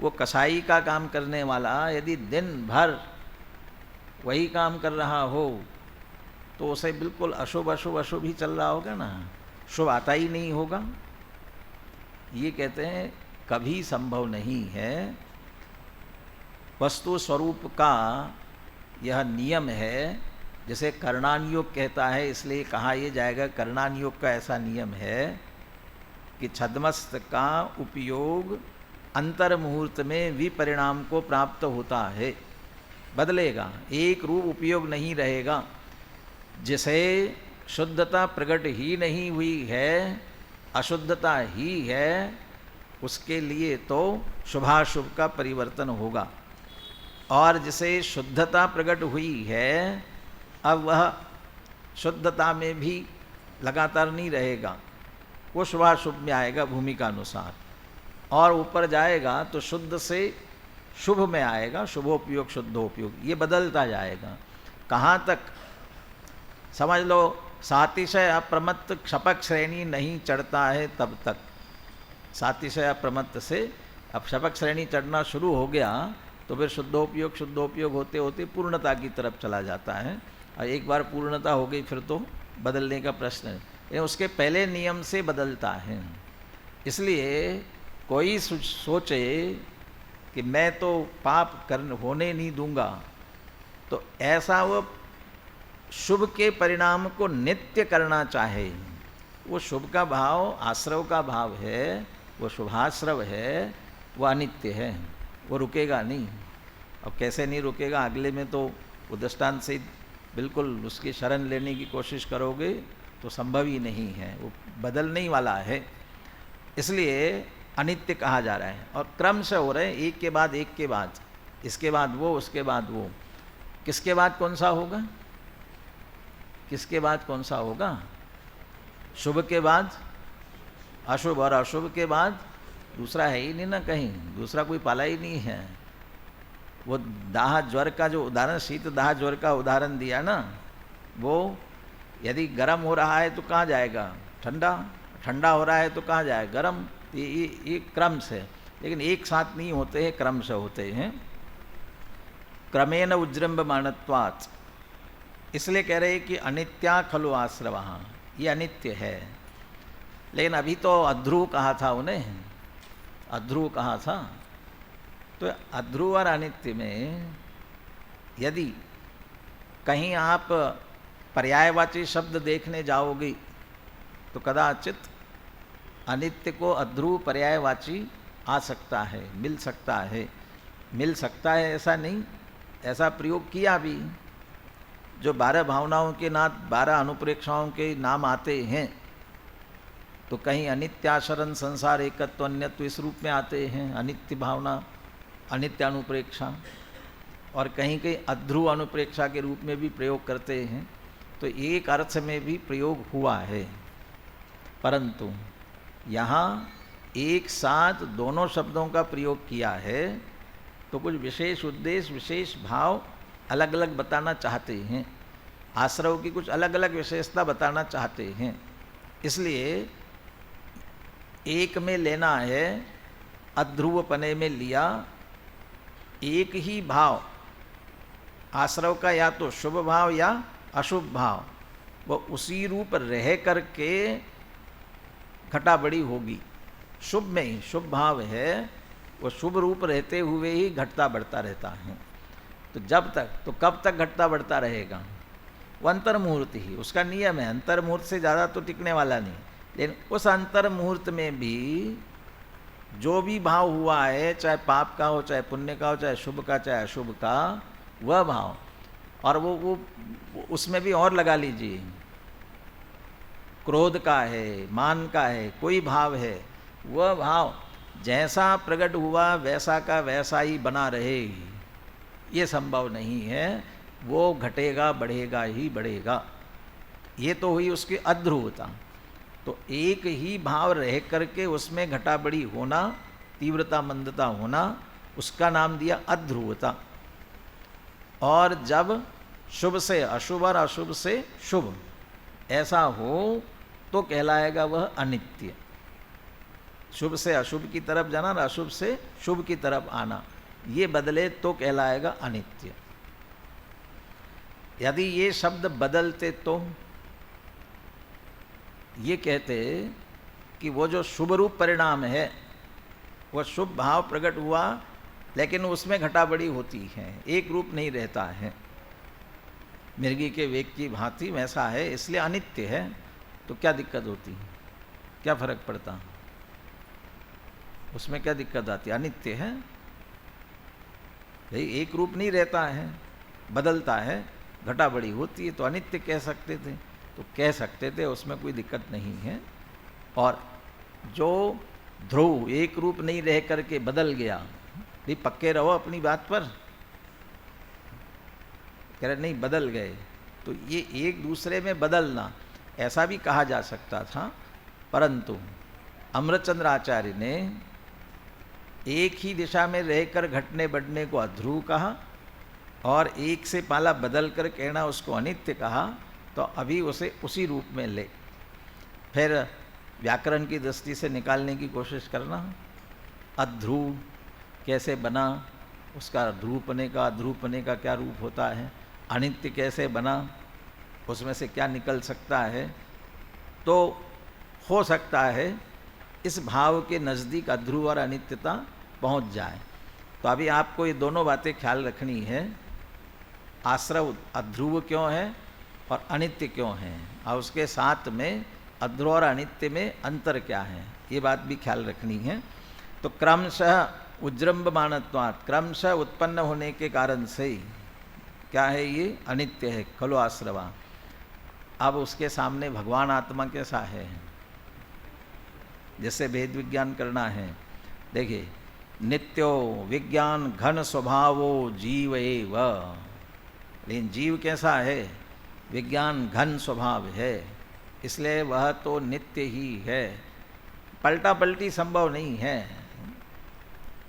वो कसाई का काम करने वाला यदि दिन भर वही काम कर रहा हो, तो उसे बिल्कुल अशुभ अशुभ अशुभ ही चल रहा होगा ना, शुभ आता ही नहीं होगा। ये कहते हैं कभी संभव नहीं है। वस्तु स्वरूप का यह नियम है। जैसे कर्णान योग कहता है, इसलिए कहा यह जाएगा कर्णान योग का ऐसा नियम है कि छद्मस्त का उपयोग अंतर मुहूर्त में विपरिणाम को प्राप्त होता है, बदलेगा, एक रूप उपयोग नहीं रहेगा। जिसे शुद्धता प्रकट ही नहीं हुई है, अशुद्धता ही है, उसके लिए तो शुभाशुभ का परिवर्तन होगा। और जिसे शुद्धता प्रकट हुई है, अब वह शुद्धता में भी लगातार नहीं रहेगा, वो शुभाशुभ में आएगा भूमिका अनुसार, और ऊपर जाएगा तो शुद्ध से शुभ में आएगा, शुभोपयोग शुद्धोपयोग, ये बदलता जाएगा। कहाँ तक? समझ लो सातिशय अप्रमत्त क्षपक श्रेणी नहीं चढ़ता है तब तक। सातिशय अप्रमत्त से अब क्षपक श्रेणी चढ़ना शुरू हो गया तो फिर शुद्धोपयोग होते होते पूर्णता की तरफ चला जाता है। और एक बार पूर्णता हो गई फिर तो बदलने का प्रश्न है, लेकिन उसके पहले नियम से बदलता है। इसलिए कोई सोचे कि मैं तो पाप होने नहीं दूंगा, तो ऐसा वो शुभ के परिणाम को नित्य करना चाहे, वो शुभ का भाव आश्रव का भाव है, वो शुभाश्रव है, वो अनित्य है, वो रुकेगा नहीं। अब कैसे नहीं रुकेगा, अगले में तो वो दृष्टांत से बिल्कुल उसकी शरण लेने की कोशिश करोगे तो संभव ही नहीं है, वो बदलने ही वाला है। इसलिए अनित्य कहा जा रहा है। और क्रम से हो रहे हैं, एक के बाद एक के बाद, इसके बाद वो, उसके बाद वो। किसके बाद कौन सा होगा? किसके बाद कौन सा होगा? शुभ के बाद अशुभ, और अशुभ के बाद दूसरा है ही नहीं ना, कहीं दूसरा कोई पाला ही नहीं है। वो दाह ज्वर का जो उदाहरण, शीत दाह ज्वर का उदाहरण दिया ना, वो यदि गर्म हो रहा है तो कहाँ जाएगा? ठंडा, ठंडा हो रहा है तो कहाँ जाएगा? गर्म। ये क्रम से, लेकिन एक साथ नहीं होते हैं, क्रम से होते हैं। क्रमेण उज्जृंभमाणत्वात्, इसलिए कह रहे हैं कि अनित्या खलु आश्रवः, ये अनित्य है। लेकिन अभी तो अध्रुव कहा था उन्हें, अध्रुव कहा था। तो अध्रुव और अनित्य में यदि कहीं आप पर्यायवाची शब्द देखने जाओगे तो कदाचित अनित्य को अध्रुव पर्यायवाची आ सकता है, मिल सकता है। मिल सकता है ऐसा नहीं, ऐसा प्रयोग किया भी। जो 12 भावनाओं के नाम, 12 अनुप्रेक्षाओं के नाम आते हैं, तो कहीं अनित्याशरण संसार एकत्व अन्यत्व इस रूप में आते हैं, अनित्य भावना, अनित्य अनुप्रेक्षा, और कहीं कहीं अध्रुव अनुप्रेक्षा के रूप में भी प्रयोग करते हैं। तो एक अर्थ में भी प्रयोग हुआ है, परंतु यहाँ एक साथ दोनों शब्दों का प्रयोग किया है तो कुछ विशेष उद्देश्य, विशेष भाव अलग अलग बताना चाहते हैं। आश्रव की कुछ अलग अलग विशेषता बताना चाहते हैं। इसलिए एक में लेना है, अध्रुवपने में लिया, एक ही भाव आश्रव का, या तो शुभ भाव या अशुभ भाव, वो उसी रूप रह करके घटा बड़ी होगी। शुभ में ही शुभ भाव है, वो शुभ रूप रहते हुए ही घटता बढ़ता रहता है। तो जब तक, तो कब तक घटता बढ़ता रहेगा? वो अंतर मुहूर्त ही उसका नियम है। अंतर मुहूर्त से ज़्यादा तो टिकने वाला नहीं। लेकिन उस अंतर मुहूर्त में भी जो भी भाव हुआ है, चाहे पाप का हो, चाहे पुण्य का हो, चाहे शुभ का, चाहे अशुभ का, वह भाव, और वो उसमें भी और लगा लीजिए, क्रोध का है, मान का है, कोई भाव है, वह भाव जैसा प्रकट हुआ वैसा का वैसा ही बना रहे, ये संभव नहीं है। वो घटेगा, बढ़ेगा ही बढ़ेगा। ये तो हुई उसकी अध्रुवता। तो एक ही भाव रह करके उसमें घटा बड़ी होना, तीव्रता मंदता होना, उसका नाम दिया अध्रुवता। और जब शुभ से अशुभ और अशुभ से शुभ ऐसा हो तो कहलाएगा वह अनित्य। शुभ से अशुभ की तरफ जाना और अशुभ से शुभ की तरफ आना, ये बदले तो कहलाएगा अनित्य। यदि ये शब्द बदलते तो ये कहते कि वो जो शुभ रूप परिणाम है, वह शुभ भाव प्रकट हुआ, लेकिन उसमें घटा बड़ी होती है, एक रूप नहीं रहता है। मिर्गी के वेग की भांति वैसा है, इसलिए अनित्य है। तो क्या दिक्कत होती है, क्या फर्क पड़ता, उसमें क्या दिक्कत आती? अनित्य है भाई, एक रूप नहीं रहता है, बदलता है, घटा बड़ी होती है, तो अनित्य कह सकते थे। तो कह सकते थे, उसमें कोई दिक्कत नहीं है। और जो ध्रुव एक रूप नहीं रह करके बदल गया, भी पक्के रहो अपनी बात पर, कह रहे नहीं बदल गए, तो ये एक दूसरे में बदलना ऐसा भी कहा जा सकता था। परंतु अमृतचंद्र आचार्य ने एक ही दिशा में रहकर घटने बढ़ने को अध्रुव कहा और एक से पाला बदल कर कहना उसको अनित्य कहा। तो अभी उसे उसी रूप में ले, फिर व्याकरण की दृष्टि से निकालने की कोशिश करना। अध्रुव कैसे बना, उसका ध्रुवपने का अध्रुवपने का क्या रूप होता है, अनित्य कैसे बना, उसमें से क्या निकल सकता है। तो हो सकता है इस भाव के नज़दीक अध्रुव और अनित्यता पहुंच जाए। तो अभी आपको ये दोनों बातें ख्याल रखनी है, आश्रव अध्रुव क्यों है और अनित्य क्यों है, और उसके साथ में अध्रुव और अनित्य में अंतर क्या है, ये बात भी ख्याल रखनी है। तो क्रमशः उज्जृंभमानत्वात्, क्रमशः उत्पन्न होने के कारण से क्या है, ये अनित्य है, खलु आश्रवा। अब उसके सामने भगवान आत्मा कैसा है, जैसे भेद विज्ञान करना है। देखिए, नित्यो विज्ञान घन स्वभावो जीव एव, लेकिन जीव कैसा है, विज्ञान घन स्वभाव है, इसलिए वह तो नित्य ही है, पलटा पलटी संभव नहीं है।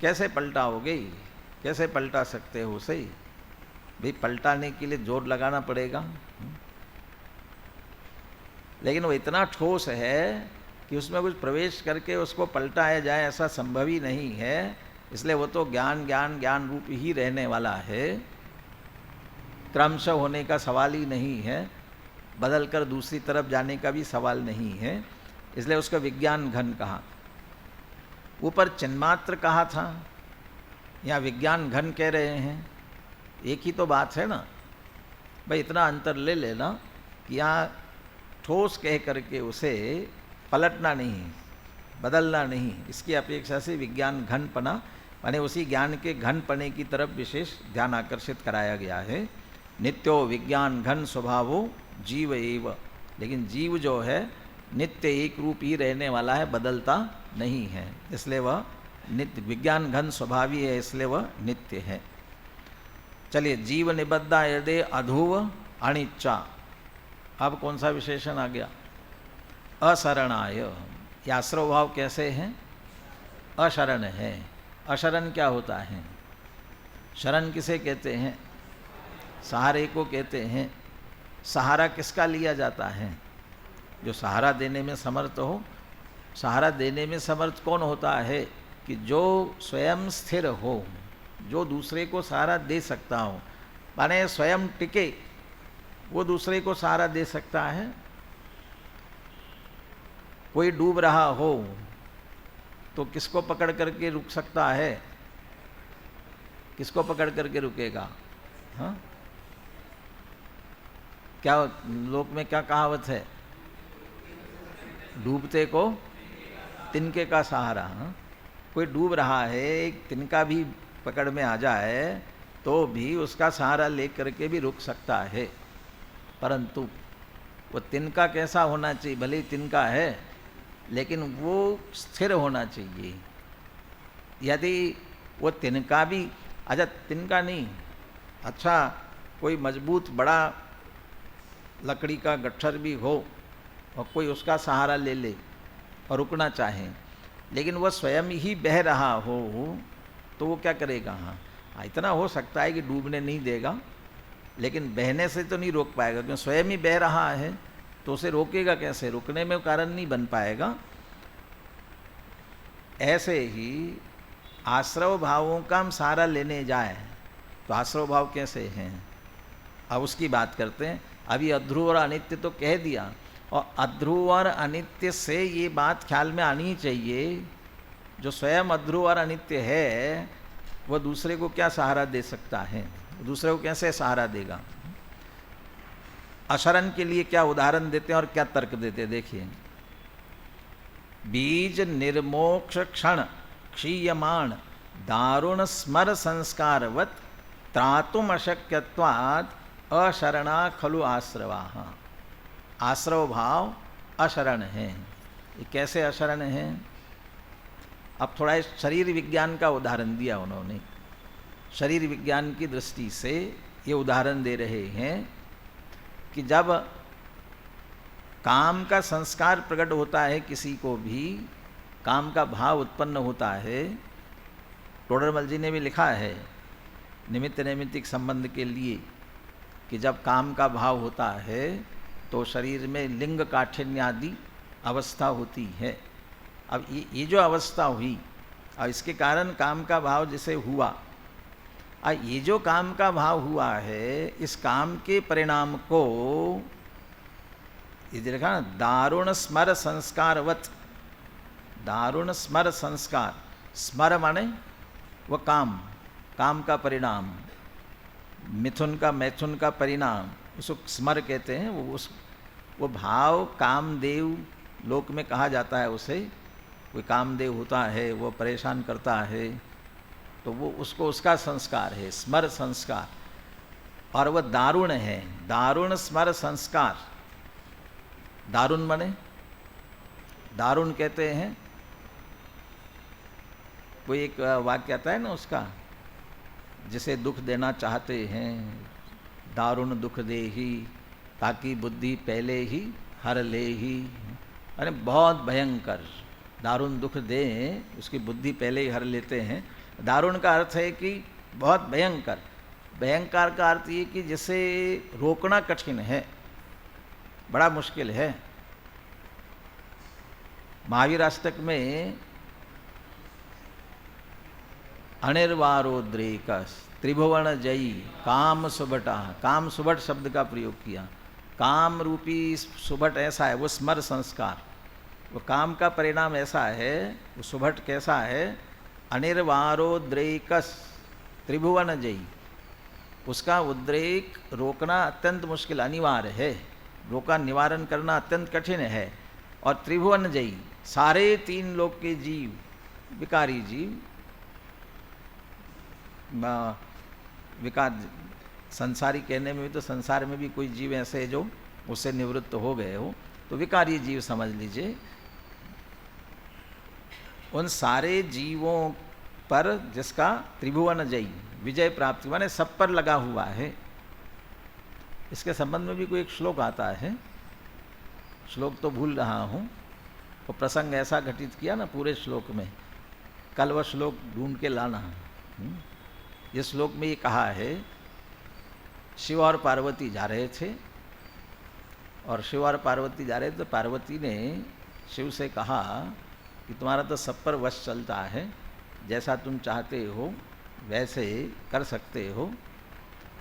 कैसे पलटाओगे, कैसे पलटा सकते हो उसे भाई, पलटाने के लिए जोर लगाना पड़ेगा। लेकिन वो इतना ठोस है कि उसमें कुछ प्रवेश करके उसको पलटाया जाए ऐसा संभव ही नहीं है। इसलिए वो तो ज्ञान ज्ञान ज्ञान रूप ही रहने वाला है, क्रमशः होने का सवाल ही नहीं है, बदल कर दूसरी तरफ जाने का भी सवाल नहीं है। इसलिए उसका विज्ञान घन कहा। ऊपर चिन्मात्र कहा था, यहाँ विज्ञान घन कह रहे हैं, एक ही तो बात है ना भाई। इतना अंतर ले लेना कि यहाँ ठोस कह करके उसे पलटना नहीं, बदलना नहीं, इसकी अपेक्षा से विज्ञान घनपना माने उसी ज्ञान के घनपने की तरफ विशेष ध्यान आकर्षित कराया गया है। नित्यो विज्ञान घन स्वभावो जीव एव, लेकिन जीव जो है नित्य एक रूप ही रहने वाला है, बदलता नहीं है, इसलिए वह नित्य विज्ञान घन स्वभावी है, इसलिए वह नित्य है। चलिए, जीव निबद्धा यदे अधुव अनिच्चा, अब कौन सा विशेषण आ गया, अशरणाय। ये आश्रव भाव कैसे हैं, अशरण है। अशरण क्या होता है, शरण किसे कहते हैं, सहारे को कहते हैं। सहारा किसका लिया जाता है, जो सहारा देने में समर्थ हो। सहारा देने में समर्थ कौन होता है, कि जो स्वयं स्थिर हो, जो दूसरे को सहारा दे सकता हो, माने स्वयं टिके, वो दूसरे को सहारा दे सकता है। कोई डूब रहा हो तो किसको पकड़ करके रुक सकता है, किसको पकड़ करके रुकेगा, हाँ? क्या लोक में क्या कहावत है, डूबते को तिनके का सहारा। हाँ? कोई डूब रहा है, एक तिनका भी पकड़ में आ जाए तो भी उसका सहारा लेकर के भी रुक सकता है। परंतु वो तिनका कैसा होना चाहिए, भले ही तिनका है लेकिन वो स्थिर होना चाहिए। यदि वो तिनका भी, अच्छा तिनका नहीं, अच्छा कोई मजबूत बड़ा लकड़ी का गट्ठर भी हो और कोई उसका सहारा ले ले और रुकना चाहे, लेकिन वह स्वयं ही बह रहा हो तो वो क्या करेगा, हाँ इतना हो सकता है कि डूबने नहीं देगा, लेकिन बहने से तो नहीं रोक पाएगा, क्योंकि स्वयं ही बह रहा है तो उसे रोकेगा कैसे, रुकने में कारण नहीं बन पाएगा। ऐसे ही आश्रव भावों का हम सहारा लेने जाए तो आश्रव भाव कैसे हैं, अब उसकी बात करते हैं। अभी अध्रुव और अनित्य तो कह दिया, और अध्रुव और अनित्य से ये बात ख्याल में आनी चाहिए, जो स्वयं अध्रुव और अनित्य है वह दूसरे को क्या सहारा दे सकता है, दूसरे को कैसे सहारा देगा। अशरण के लिए क्या उदाहरण देते हैं और क्या तर्क देते हैं, देखिए। बीज निर्मोक्ष क्षण क्षीयमाण दारुण स्मर संस्कारवत त्रातुम अशक्यत्वात् अशरणा खलु आश्रवा। आश्रव भाव अशरण है। ये कैसे अशरण है? अब थोड़ा इस शरीर विज्ञान का उदाहरण दिया उन्होंने। शरीर विज्ञान की दृष्टि से ये उदाहरण दे रहे हैं कि जब काम का संस्कार प्रकट होता है, किसी को भी काम का भाव उत्पन्न होता है, टोडरमल जी ने भी लिखा है निमित्त नैमित्तिक संबंध के लिए कि जब काम का भाव होता है तो शरीर में लिंग काठिन्य आदि अवस्था होती है। अब ये जो अवस्था हुई और इसके कारण काम का भाव जिसे हुआ, ये जो काम का भाव हुआ है, इस काम के परिणाम को ये देखा ना, दारुण स्मर संस्कारवत। दारुण स्मर संस्कार, स्मर माने वह काम का परिणाम, मिथुन का मैथुन का परिणाम, उसको स्मर कहते हैं। वो भाव कामदेव लोक में कहा जाता है उसे। कोई कामदेव होता है, वो परेशान करता है, तो वो उसको उसका संस्कार है, स्मर संस्कार। और वह दारुण है, दारुण स्मर संस्कार। दारुण माने, दारुण कहते हैं, कोई एक वाक्य आता है ना उसका, जिसे दुख देना चाहते हैं, दारुण दुख दे ही ताकि बुद्धि पहले ही हर ले ही। अरे बहुत भयंकर, दारुण दुख दें उसकी बुद्धि पहले ही हर लेते हैं। दारुण का अर्थ है कि बहुत भयंकर। भयंकर का अर्थ ये कि जिसे रोकना कठिन है, बड़ा मुश्किल है। महावीर अष्टक में अनिर्वारोद्रेकस त्रिभुवन जयी काम सुभटा, काम सुभट शब्द का प्रयोग किया। काम रूपी सुभट ऐसा है, वो स्मर संस्कार, वो काम का परिणाम ऐसा है। वो सुभट कैसा है? अनिर्वारोद्रेकस त्रिभुवन जयी। उसका उद्रेक रोकना अत्यंत मुश्किल, अनिवार्य है। रोका निवारण करना अत्यंत कठिन है। और त्रिभुवन जयी, सारे तीन लोक के जीव, विकारी जीव, विकार संसारी कहने में भी तो संसार में भी कोई जीव ऐसे जो उससे निवृत्त हो गए हो, तो विकारी जीव समझ लीजिए। उन सारे जीवों पर जिसका त्रिभुवन जयी विजय प्राप्ति माने सब पर लगा हुआ है। इसके संबंध में भी कोई एक श्लोक आता है, श्लोक तो भूल रहा हूँ। वो प्रसंग ऐसा घटित किया ना पूरे श्लोक में, कल वह श्लोक ढूंढ के लाना। इस श्लोक में ये कहा है, शिव और पार्वती जा रहे थे, और शिव और पार्वती जा रहे थे तो पार्वती ने शिव से कहा कि तुम्हारा तो सब पर वश चलता है, जैसा तुम चाहते हो वैसे कर सकते हो।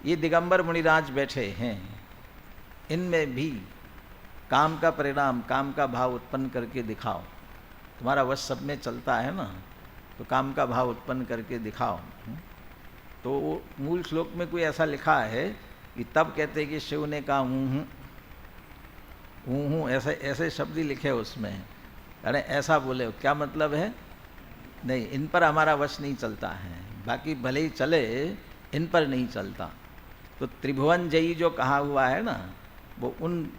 ये दिगंबर मुनिराज बैठे हैं, इनमें भी काम का परिणाम, काम का भाव उत्पन्न करके दिखाओ। तुम्हारा वश सब में चलता है ना, तो काम का भाव उत्पन्न करके दिखाओ। तो मूल श्लोक में कोई ऐसा लिखा है कि तब कहते कि शिव ने कहा हूँ, ऐसे शब्द ही लिखे उसमें। अरे ऐसा बोले, क्या मतलब है? नहीं, इन पर हमारा वश नहीं चलता है, बाकी भले ही चले, इन पर नहीं चलता। तो त्रिभुवन जयी जो कहा हुआ है ना, वो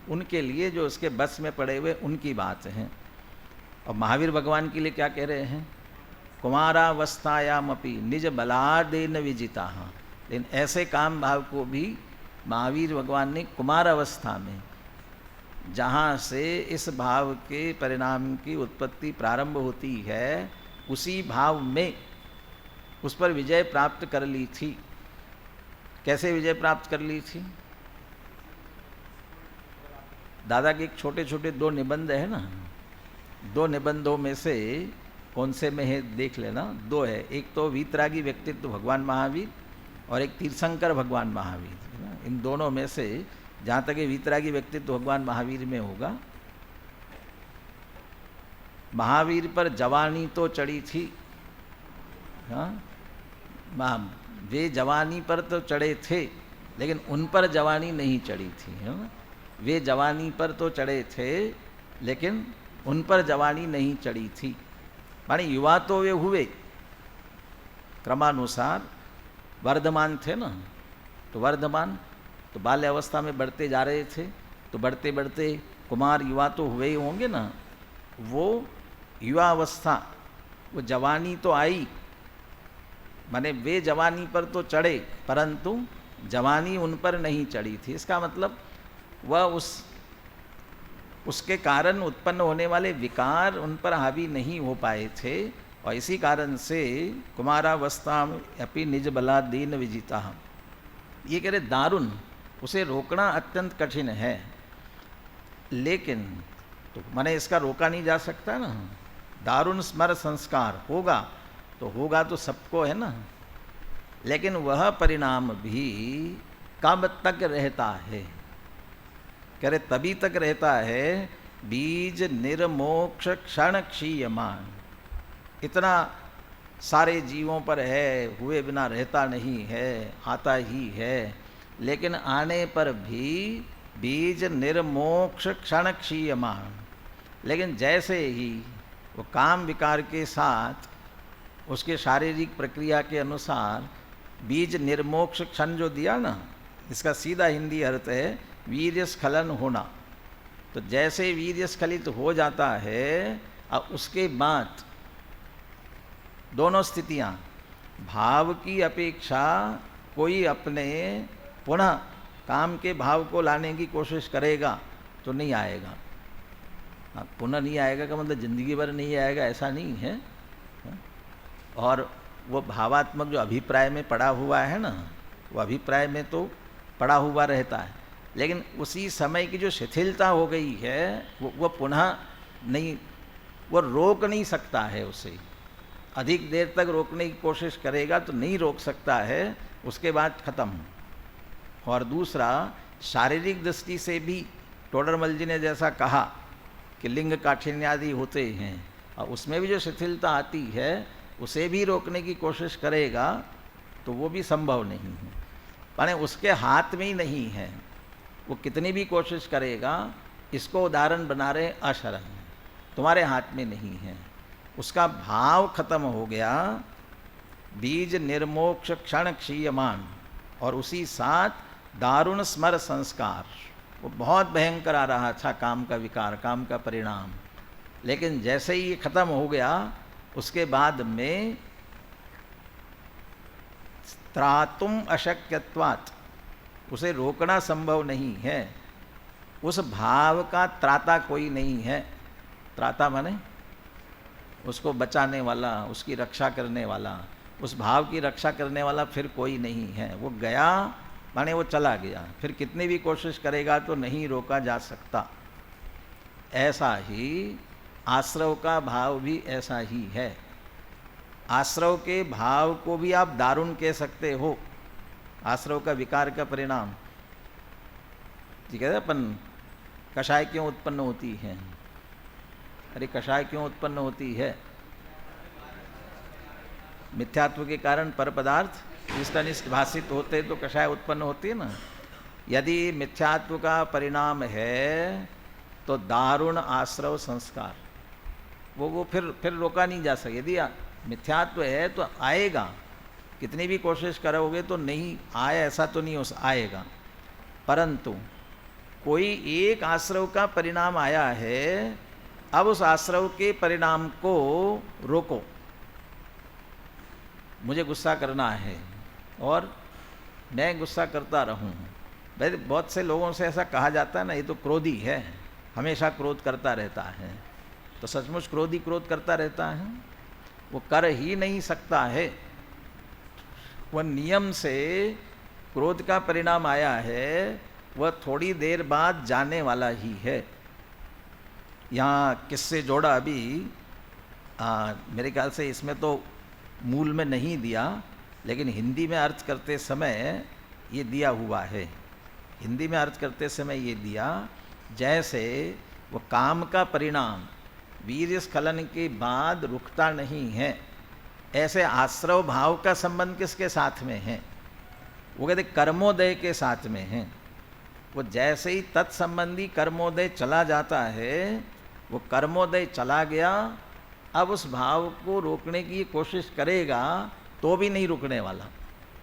उनके लिए जो उसके बस में पड़े हुए उनकी बात है। और महावीर भगवान के लिए क्या कह रहे हैं? कुमारावस्थायामपि निज बलादेन विजिता। लेकिन ऐसे काम भाव को भी महावीर भगवान ने कुमार अवस्था में, जहाँ से इस भाव के परिणाम की उत्पत्ति प्रारंभ होती है, उसी भाव में उस पर विजय प्राप्त कर ली थी। कैसे विजय प्राप्त कर ली थी? दादा के एक छोटे छोटे 2 निबंध है ना, 2 निबंधों में से कौन से में है देख लेना। 2 है, एक तो वीतरागी व्यक्तित्व भगवान महावीर और एक तीर्थंकर भगवान महावीर, है ना। इन दोनों में से जहाँ तक ये वीतरागी व्यक्तित्व तो भगवान महावीर में होगा। महावीर पर जवानी तो चढ़ी थी, हाँ, वे जवानी पर तो चढ़े थे लेकिन उन पर जवानी नहीं चढ़ी थी, है ना। वे जवानी पर तो चढ़े थे लेकिन उन पर जवानी नहीं चढ़ी थी। माने युवा तो वे हुए क्रमानुसार, वर्धमान थे ना, तो वर्धमान तो बाल्य अवस्था में बढ़ते जा रहे थे, तो बढ़ते बढ़ते कुमार युवा तो हुए ही होंगे ना। वो युवा अवस्था, वो जवानी तो आई, माने वे जवानी पर तो चढ़े परंतु जवानी उन पर नहीं चढ़ी थी। इसका मतलब वह उसके कारण उत्पन्न होने वाले विकार उन पर हावी नहीं हो पाए थे, और इसी कारण से कुमारावस्था अपि निज बला दीन विजिता, ये कह रहे दारुण, उसे रोकना अत्यंत कठिन है। लेकिन तो माने इसका रोका नहीं जा सकता ना। दारुण स्मर संस्कार होगा तो सबको है ना, लेकिन वह परिणाम भी कब तक रहता है, कह रहे तभी तक रहता है बीज निर्मोक्ष क्षण क्षीयमान। इतना सारे जीवों पर है, हुए बिना रहता नहीं है, आता ही है, लेकिन आने पर भी बीज निर्मोक्ष क्षण क्षीयमान। लेकिन जैसे ही वो काम विकार के साथ उसके शारीरिक प्रक्रिया के अनुसार बीज निर्मोक्ष क्षण जो दिया ना, इसका सीधा हिंदी अर्थ है वीर्य स्खलन होना। तो जैसे वीर्य स्खलित हो जाता है, अब उसके बाद दोनों स्थितियां, भाव की अपेक्षा कोई अपने पुनः काम के भाव को लाने की कोशिश करेगा तो नहीं आएगा। पुनः नहीं आएगा का मतलब जिंदगी भर नहीं आएगा ऐसा नहीं है। और वो भावात्मक जो अभिप्राय में पड़ा हुआ है ना, वो अभिप्राय में तो पड़ा हुआ रहता है, लेकिन उसी समय की जो शिथिलता हो गई है वो पुनः नहीं, वो रोक नहीं सकता है उसे। अधिक देर तक रोकने की कोशिश करेगा तो नहीं रोक सकता है, उसके बाद खत्म। और दूसरा, शारीरिक दृष्टि से भी टोडरमल जी ने जैसा कहा कि लिंग काठिन्यादि होते हैं, और उसमें भी जो शिथिलता आती है उसे भी रोकने की कोशिश करेगा तो वो भी संभव नहीं है, माने उसके हाथ में ही नहीं है। वो कितनी भी कोशिश करेगा, इसको उदाहरण बना रहे अशरण, तुम्हारे हाथ में नहीं है। उसका भाव खत्म हो गया, बीज निर्मोक्ष क्षण क्षीयमान, और उसी साथ दारुण स्मर संस्कार, वो बहुत भयंकर आ रहा था काम का विकार, काम का परिणाम। लेकिन जैसे ही ये खत्म हो गया, उसके बाद में त्रातुम अशक्यत्वात्, उसे रोकना संभव नहीं है। उस भाव का त्राता कोई नहीं है। त्राता माने उसको बचाने वाला, उसकी रक्षा करने वाला, उस भाव की रक्षा करने वाला फिर कोई नहीं है। वो गया माने वो चला गया, फिर कितनी भी कोशिश करेगा तो नहीं रोका जा सकता। ऐसा ही आश्रव का भाव भी ऐसा ही है। आश्रव के भाव को भी आप दारुण कह सकते हो, आश्रव का विकार का परिणाम। ठीक है, अपन कषाय क्यों उत्पन्न होती है? अरे कषाय क्यों उत्पन्न होती है? मिथ्यात्व के कारण पर पदार्थ इष्टनिष्ट भाषित होते तो कषाय उत्पन्न होती है ना। यदि मिथ्यात्व का परिणाम है तो दारुण आश्रव संस्कार, वो फिर रोका नहीं जा सकता। यदि मिथ्यात्व है तो आएगा, कितनी भी कोशिश करोगे तो नहीं आए ऐसा तो नहीं आएगा। परंतु कोई एक आश्रव का परिणाम आया है, अब उस आश्रव के परिणाम को रोको। मुझे गुस्सा करना है और मैं गुस्सा करता रहूं। वैसे बहुत से लोगों से ऐसा कहा जाता है ना, ये तो क्रोधी है, हमेशा क्रोध करता रहता है। तो सचमुच क्रोधी क्रोध करता रहता है? वो कर ही नहीं सकता है। वह नियम से क्रोध का परिणाम आया है, वह थोड़ी देर बाद जाने वाला ही है। यहाँ किससे जोड़ा अभी, मेरे ख्याल से इसमें तो मूल में नहीं दिया, लेकिन हिंदी में अर्थ करते समय ये दिया हुआ है। हिंदी में अर्थ करते समय ये दिया, जैसे वो काम का परिणाम वीर्य स्खलन के बाद रुकता नहीं है, ऐसे आश्रव भाव का संबंध किसके साथ में है? वो कहते कर्मोदय के साथ में है। वो जैसे ही तत्संबंधी कर्मोदय चला जाता है, वो कर्मोदय चला गया, अब उस भाव को रोकने की कोशिश करेगा तो भी नहीं रुकने वाला,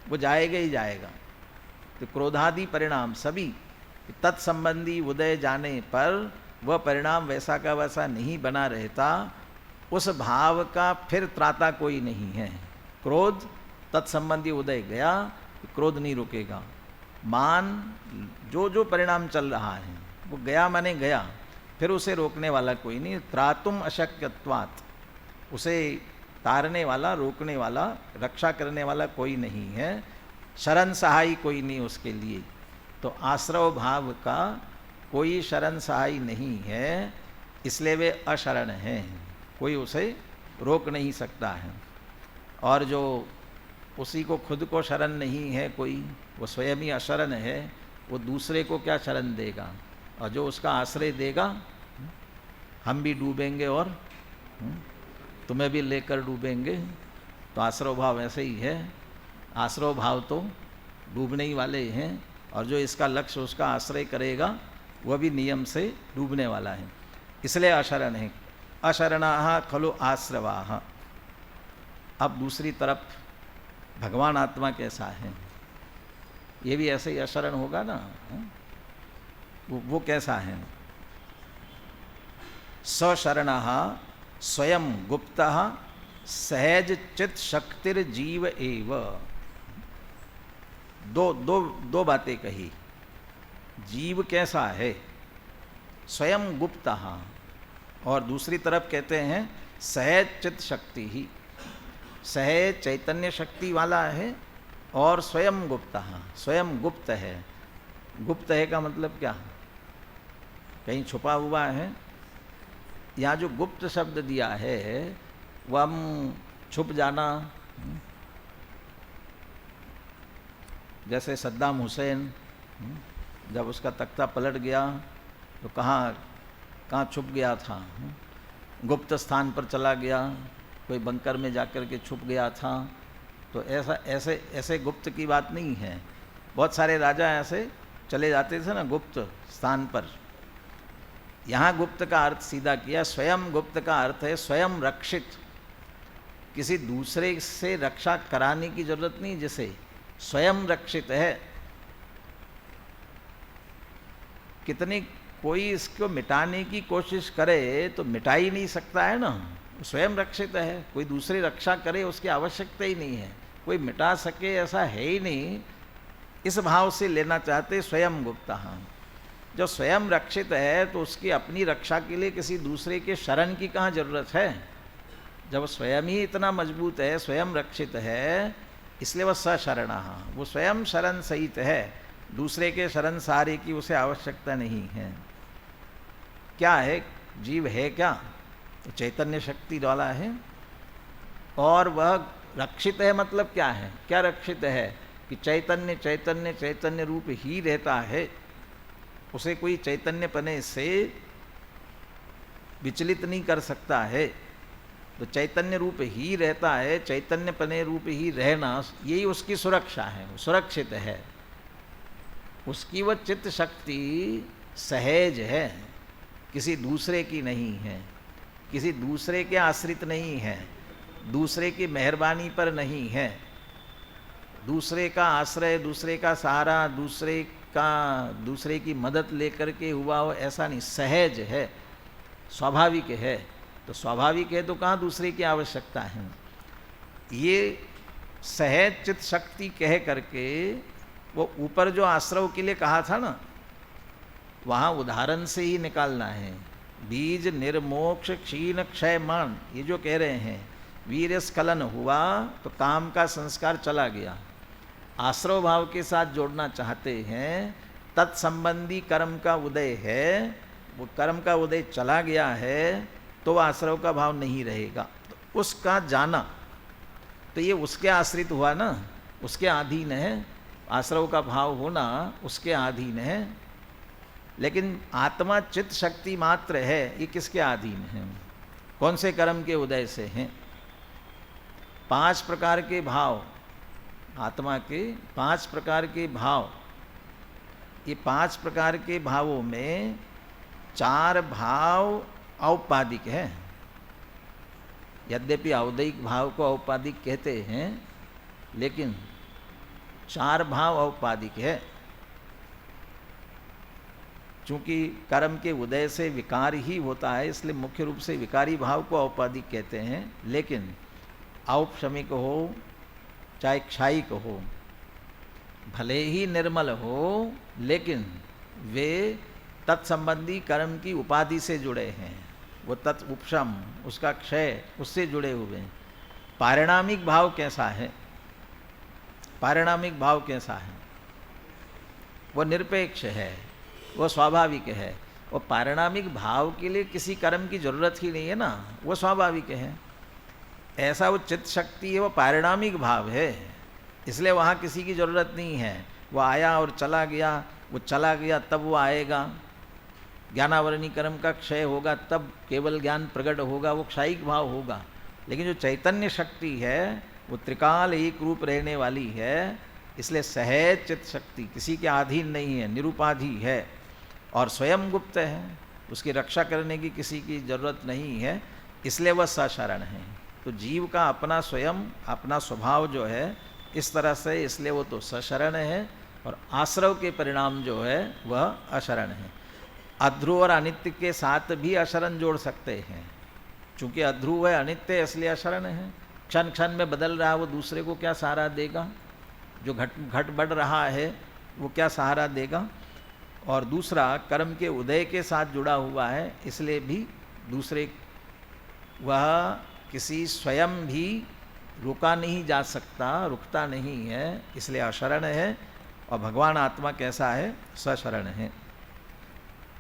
वो जाएगा ही जाएगा। तो क्रोधादि परिणाम सभी तत्संबंधी उदय जाने पर वह परिणाम वैसा का वैसा नहीं बना रहता, उस भाव का फिर त्राता कोई नहीं है। क्रोध तत्संबंधी उदय गया, क्रोध नहीं रुकेगा। मान जो जो परिणाम चल रहा है वो गया माने गया, फिर उसे रोकने वाला कोई नहीं। त्रातुम अशक्यत्वात्, उसे तारने वाला, रोकने वाला, रक्षा करने वाला कोई नहीं है। शरण सहाय कोई नहीं उसके लिए। तो आश्रव भाव का कोई शरण सहाय नहीं है, इसलिए वे अशरण हैं, कोई उसे रोक नहीं सकता है। और जो उसी को खुद को शरण नहीं है कोई, वो स्वयं ही अशरण है, वो दूसरे को क्या शरण देगा? और जो उसका आश्रय देगा, हम भी डूबेंगे और तुम्हें भी लेकर डूबेंगे। तो आश्रव भाव ऐसे ही है। आश्रव भाव तो डूबने ही वाले हैं, और जो इसका लक्ष्य उसका आश्रय करेगा वह भी नियम से डूबने वाला है, इसलिए अशरण है। अशरणाः खलु आश्रवाः। अब दूसरी तरफ भगवान आत्मा कैसा है? ये भी ऐसे ही अशरण होगा ना। वो कैसा है? सशरणः स्वयं गुप्तः सहज चित शक्तिर जीव एव। दो बातें कही। जीव कैसा है? स्वयं गुप्तः, और दूसरी तरफ कहते हैं सहज चित शक्ति ही। सहज चैतन्य शक्ति वाला है और स्वयं गुप्तः, स्वयं गुप्त है। गुप्त है का मतलब क्या? कहीं छुपा हुआ है। यहाँ जो गुप्त शब्द दिया है वह हम छुप जाना, जैसे सद्दाम हुसैन जब उसका तख्ता पलट गया तो कहाँ छुप गया था? गुप्त स्थान पर चला गया, कोई बंकर में जाकर के छुप गया था। तो ऐसे गुप्त की बात नहीं है। बहुत सारे राजा ऐसे चले जाते थे ना गुप्त स्थान पर। यहाँ गुप्त का अर्थ सीधा किया। स्वयं गुप्त का अर्थ है स्वयं रक्षित, किसी दूसरे से रक्षा कराने की जरूरत नहीं, जिसे स्वयं रक्षित है। कितनी कोई इसको मिटाने की कोशिश करे तो मिटा ही नहीं सकता है ना, स्वयं रक्षित है। कोई दूसरी रक्षा करे उसकी आवश्यकता ही नहीं है, कोई मिटा सके ऐसा है ही नहीं। इस भाव से लेना चाहते स्वयं गुप्ता। जो स्वयं रक्षित है तो उसकी अपनी रक्षा के लिए किसी दूसरे के शरण की कहाँ जरूरत है? जब स्वयं ही इतना मजबूत है, स्वयं रक्षित है, इसलिए वह सशरणः, वो स्वयं शरण सहित है, दूसरे के शरण सहारे की उसे आवश्यकता नहीं है। क्या है? जीव है क्या? तो चैतन्य शक्ति वाला है, और वह रक्षित है। मतलब क्या है? क्या रक्षित है? कि चैतन्य चैतन्य चैतन्य रूप ही रहता है, उसे कोई चैतन्य पने से विचलित नहीं कर सकता है। तो चैतन्य रूप ही रहता है, चैतन्य पने रूप ही रहना, यही उसकी सुरक्षा है, सुरक्षित है। उसकी वह चित्त शक्ति सहज है, किसी दूसरे की नहीं है, किसी दूसरे के आश्रित नहीं है, दूसरे की मेहरबानी पर नहीं है, दूसरे का आश्रय, दूसरे का सहारा, दूसरे की मदद लेकर के हुआ हो ऐसा नहीं, सहज है, स्वाभाविक है। तो स्वाभाविक है तो कहाँ दूसरे की आवश्यकता है? ये सहज चित्त शक्ति कह करके वो ऊपर जो आश्रव के लिए कहा था ना, वहाँ उदाहरण से ही निकालना है। बीज निर्मोक्ष क्षीण क्षयमान, ये जो कह रहे हैं, वीर्य स्खलन हुआ तो काम का संस्कार चला गया, आश्रव भाव के साथ जोड़ना चाहते हैं, तत्संबंधी कर्म का उदय है, वो कर्म का उदय चला गया है तो आश्रव का भाव नहीं रहेगा। तो उसका जाना, तो ये उसके आश्रित हुआ ना, उसके अधीन है, आश्रव का भाव होना उसके अधीन है, लेकिन आत्मा चित्त शक्ति मात्र है, ये किसके अधीन है? कौन से कर्म के उदय से हैं? 5 प्रकार के भाव, आत्मा के 5 प्रकार के भाव, ये 5 प्रकार के भावों में 4 भाव औपाधिक है। यद्यपि औदैहिक भाव को औपाधिक कहते हैं, लेकिन 4 भाव औपाधिक है। चूंकि कर्म के उदय से विकार ही होता है, इसलिए मुख्य रूप से विकारी भाव को औपाधिक कहते हैं। लेकिन औपशमिक हो चाहे क्षायिक हो, भले ही निर्मल हो, लेकिन वे तत्संबंधी कर्म की उपाधि से जुड़े हैं। वो तत् उपशम, उसका क्षय, उससे जुड़े हुए हैं। पारिणामिक भाव कैसा है? पारिणामिक भाव कैसा है? वो निरपेक्ष है, वो स्वाभाविक है। वो पारिणामिक भाव के लिए किसी कर्म की जरूरत ही नहीं है ना, वो स्वाभाविक है। ऐसा वो चित्त शक्ति है, वो पारिणामिक भाव है, इसलिए वहाँ किसी की जरूरत नहीं है। वो आया और चला गया, वो चला गया तब वो आएगा। ज्ञानावरणी कर्म का क्षय होगा तब केवल ज्ञान प्रकट होगा, वो क्षायिक भाव होगा। लेकिन जो चैतन्य शक्ति है वो त्रिकाल एक रूप रहने वाली है, इसलिए सहज चित्त शक्ति किसी के अधीन नहीं है, निरुपाधि है और स्वयं गुप्त है, उसकी रक्षा करने की किसी की जरूरत नहीं है, इसलिए वह सशरण है। तो जीव का अपना स्वयं अपना स्वभाव जो है इस तरह से, इसलिए वो तो सशरण है और आश्रव के परिणाम जो है वह अशरण है। अध्रुव और अनित्य के साथ भी अशरण जोड़ सकते हैं, चूंकि अध्रुव है, अनित्य है, इसलिए अशरण है। क्षण क्षण में बदल रहा है, वो दूसरे को क्या सहारा देगा? जो घट बढ़ रहा है वो क्या सहारा देगा? और दूसरा कर्म के उदय के साथ जुड़ा हुआ है, इसलिए भी दूसरे वह किसी स्वयं भी रुका नहीं जा सकता, रुकता नहीं है, इसलिए अशरण है। और भगवान आत्मा कैसा है? सशरण है।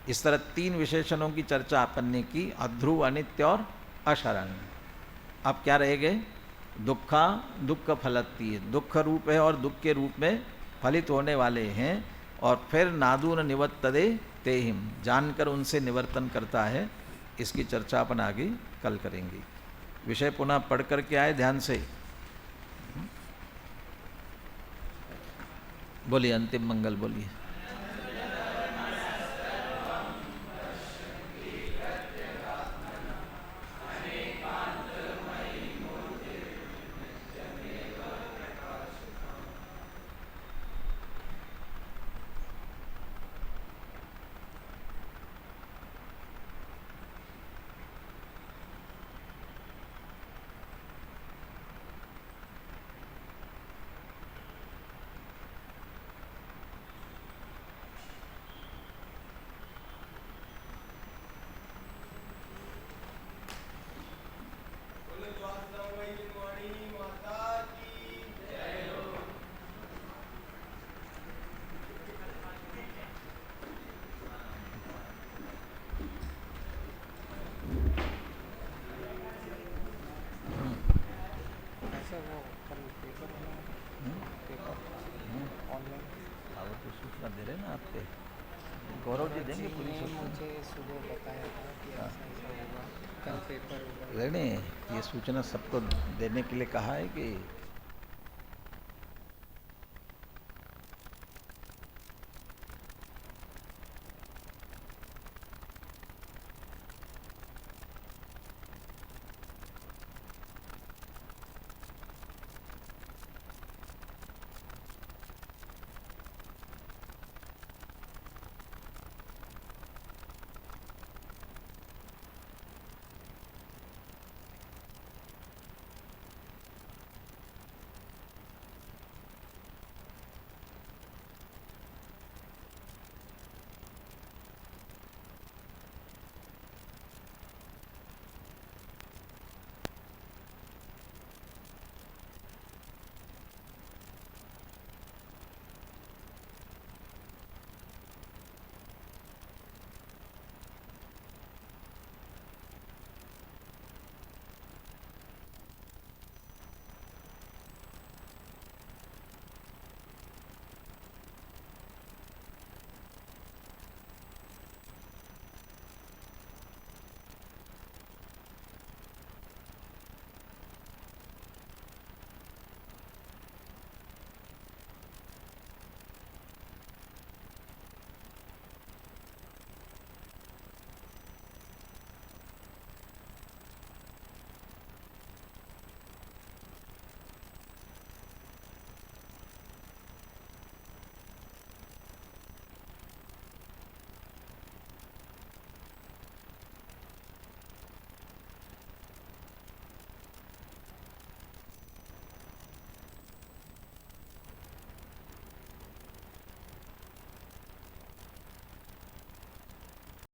इस तरह 3 विशेषणों की चर्चा अपन ने की, अध्रुव, अनित्य और अशरण। अब क्या रह गए? दुखा दुख फलती है, दुख रूप है और दुख के रूप में फलित होने वाले हैं। और फिर नादून निवर्तते तेहिम, जानकर उनसे निवर्तन करता है। इसकी चर्चा अपन आगे कल करेंगे। विषय पुनः पढ़ करके आए ध्यान से। बोलिए, अंतिम मंगल बोलिए। दे रहे ना आपके गौरव जी देंगे पूरी सूचना। मुझे सुबह बताया था कि ऐसा ऐसा होगा, कल पेपर होगा। नहीं, ये सूचना सबको देने के लिए कहा है कि